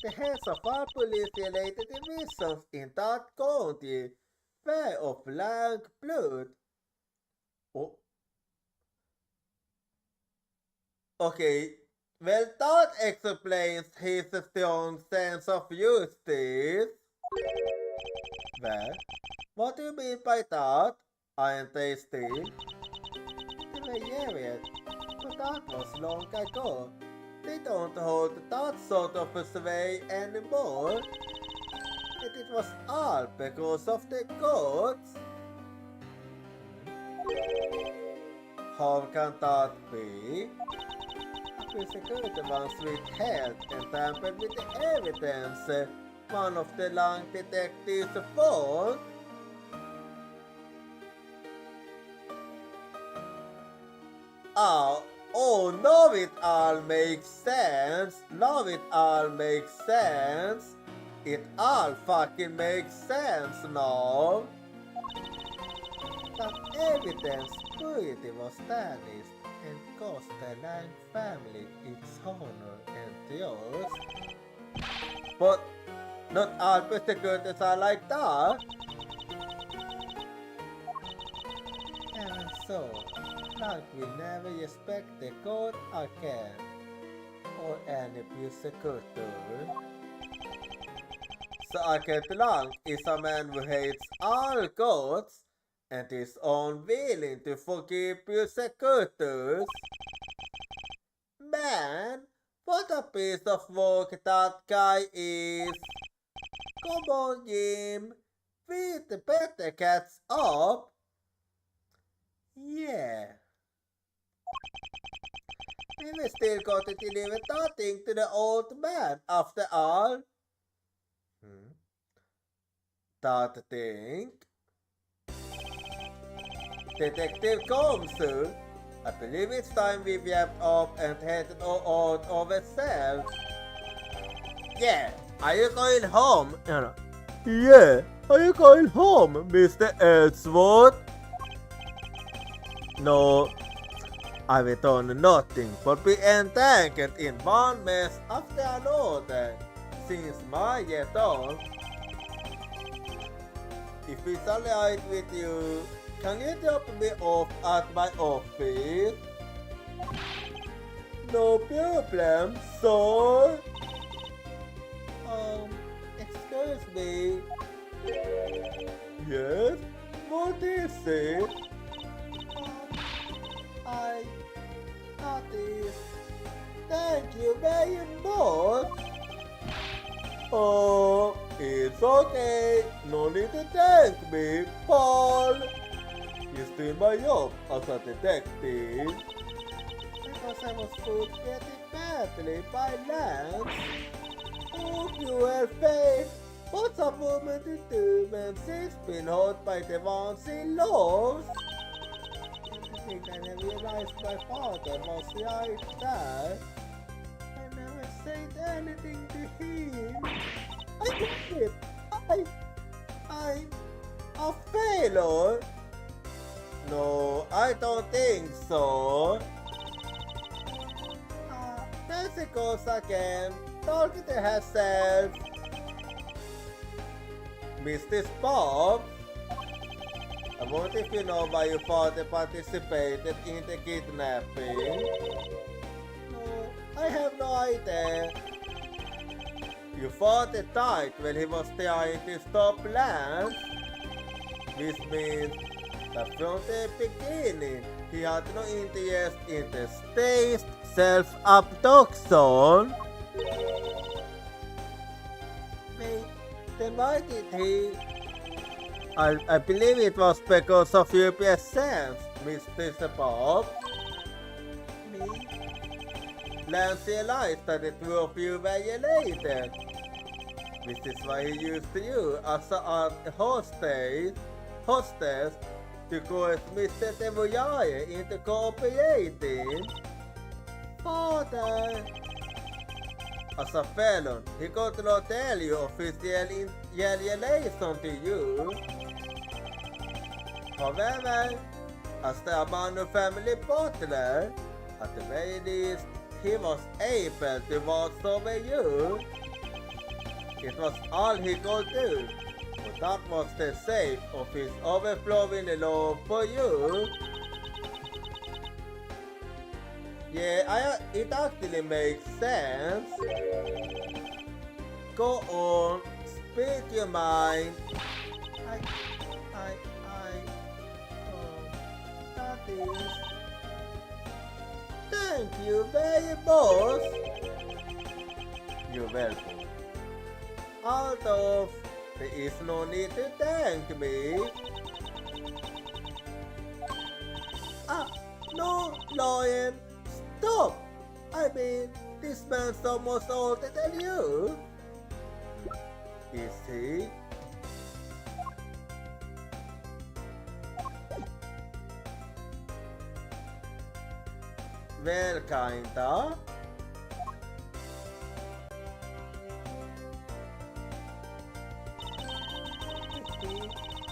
The heads of all police-related divisions in that county were of Lang blood. Oh. Okay, well that explains his strong sense of justice. Well, what do you mean by that? Aren't they still? They were married, but that was long ago. They don't hold that sort of a sway anymore. And it was all because of the gods. How can that be? The prosecutor once withheld and tampered with the evidence one of the Lang detectives found. Oh, now it all makes sense. Now it all makes sense. It all fucking makes sense now. That evidence purity was tarnished and cost the Lang family its honor and trust. But not all persecutors are like that. And so, Lang will never respect the court again, or any persecutor. So Agent Lang is a man who hates all gods and is unwilling to forgive persecutors. Man, what a piece of work that guy is. Come on, Jim. Beat the better cats up. Yeah. We still got to deliver that thing to the old man after all. That thing? Detective Comsu, I believe it's time we wrapped up and headed out ourselves. Yeah, are you going home? Yeah, are you going home, Mr. Ellsworth? No, I will done nothing but be entangled in one mess after another since my year on. If it's alright with you, can you drop me off at my office? No problem, sir. Excuse me. Yes? What is it? That is... Thank you very much. Oh, it's okay. No need to thank me, Paul. You still my job as a detective. Because I was fooled pretty badly by Lance. Oh, you have faith. What's a woman to do when she's been hurt by the ones she loves? I think I never realized my father was right there. I never said anything to him. I get it. I'm a failure. No, I don't think so. There she goes again, talking to herself. Mr. Spock, I wonder if you know why your father participated in the kidnapping. No, I have no idea. Your father died when he was trying to stop Lance. This means that from the beginning, he had no interest in the staged self-abduction. Wait, then why did he? I believe it was because of your presence, Mr. Bob. Me? Lance realized that the two of you were related. This is why he used you as a hostess to coerce Mr. Jochira into cooperating. Father! As a felon, he could not tell you of his relation to you. However, as the Amano family butler, at the very least, he was able to watch over you. It was all he could do, but that was the sake of his overflowing love for you. Yeah, it actually makes sense. Go on, speak your mind. That is... Thank you very much. You're welcome. Although, there is no need to thank me. No, Lion. Stop! I mean, this man's almost older than you. Is he? Well, kinda.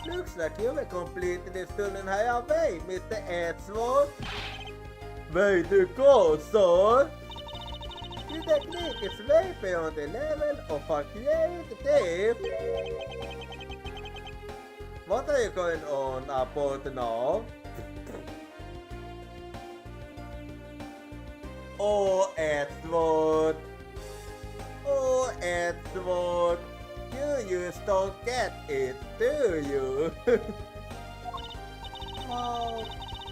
Looks like you were completely stolen her away, Mr. Edgeworth. Way to go, son! Your technique is way beyond the level of a creative. What are you going on about now? Oh, Edgeworth! Oh, Edgeworth! You just don't get it, do you? Oh,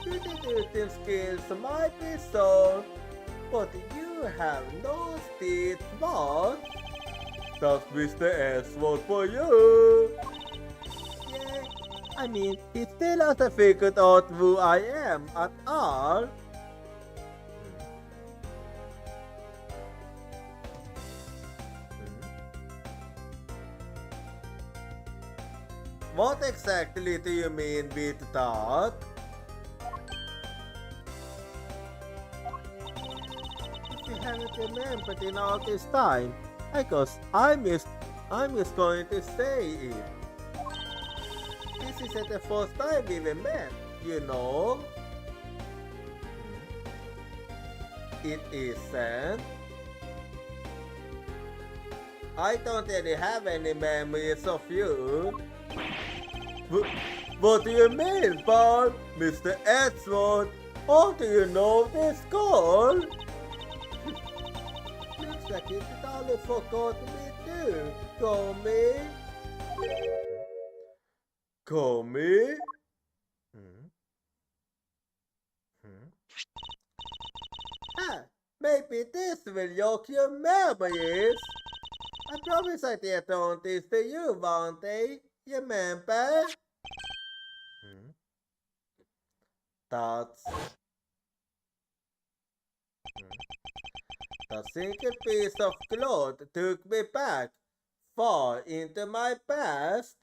your deductive skills might be so, but you have no street smart. That's Mr. Edgeworth for you. Yeah, I mean, he still hasn't figured out who I am at all. What exactly do you mean with that? If you haven't remembered in all this time, I guess I'm just going to say it. This isn't the first time we were met, you know? It isn't. I don't really have any memories of you. What do you mean, Paul? Mr. Edgeworth? How do you know this call? Looks like you totally forgot me too, Tommy. Tommy? Maybe this will jog your memories. I promise I did on this to you one day, you remember? That's... The single piece of cloth took me back far into my past.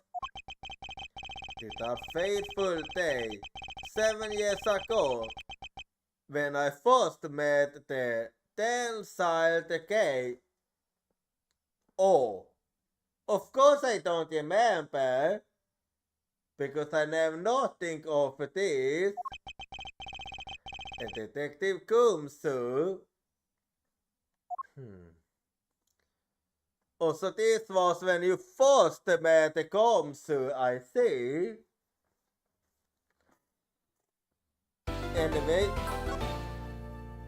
It's a fateful day, 7 years ago, when I first met the then-child gay. Oh, of course I don't remember, because I never nothing of this. And Detective Kumsu. Also, this was when you first met the Kumsu, I see. Anyway,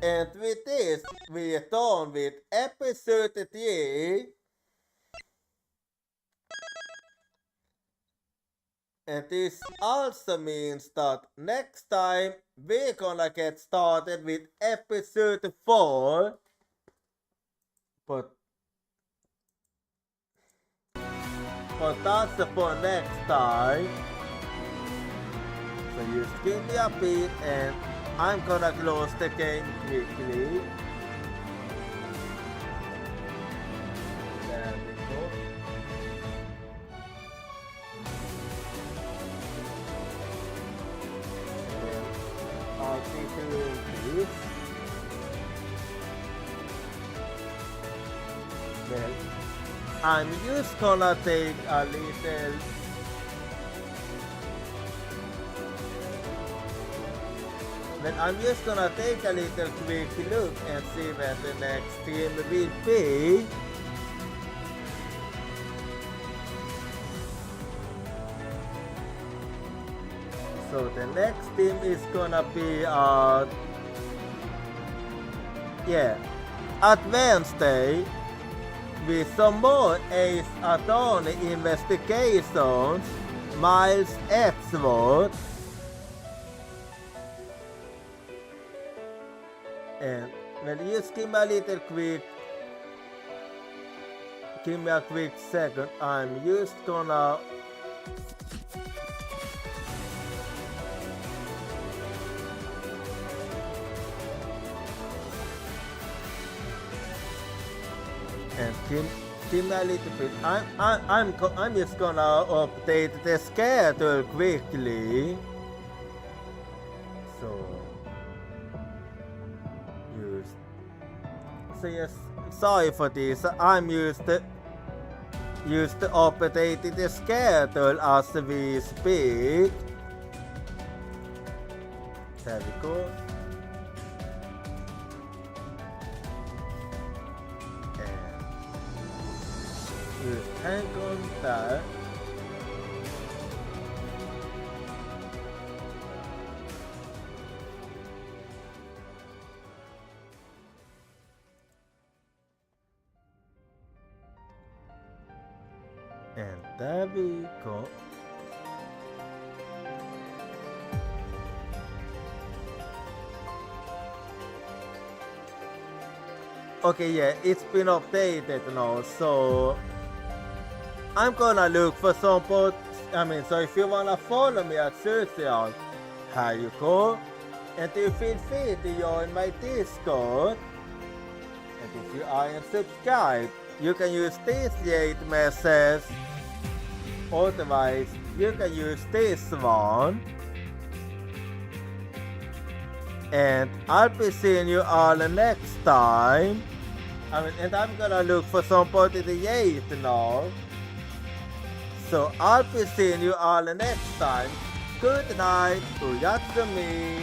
and with this, we are done with episode 3. And this also means that next time we're gonna get started with episode 4. But that's for next time. So just give me a beat and I'm gonna close the game quickly. There we go. I'll see through this. Well, I'm just gonna take a little quick look and see where the next team will be. So the next team is gonna be at Wednesday with some more Ace Attorney investigations, Miles Edgeworth, and well, just give me a quick second. I'm just gonna and give me a little bit. I'm just gonna update the schedule quickly. So yes, sorry for this. I'm used to updating the schedule as we speak. There we go. Just hang on there. And there we go. Okay, yeah, it's been updated now, so I'm gonna look for some so if you wanna follow me at social, here you go. And you feel free to join my Discord. And if you aren't subscribed, you can use this message. Otherwise, you can use this one. And I'll be seeing you all next time. And I'm gonna look for somebody to yate now. So I'll be seeing you all next time. Good night, Uyatsumi.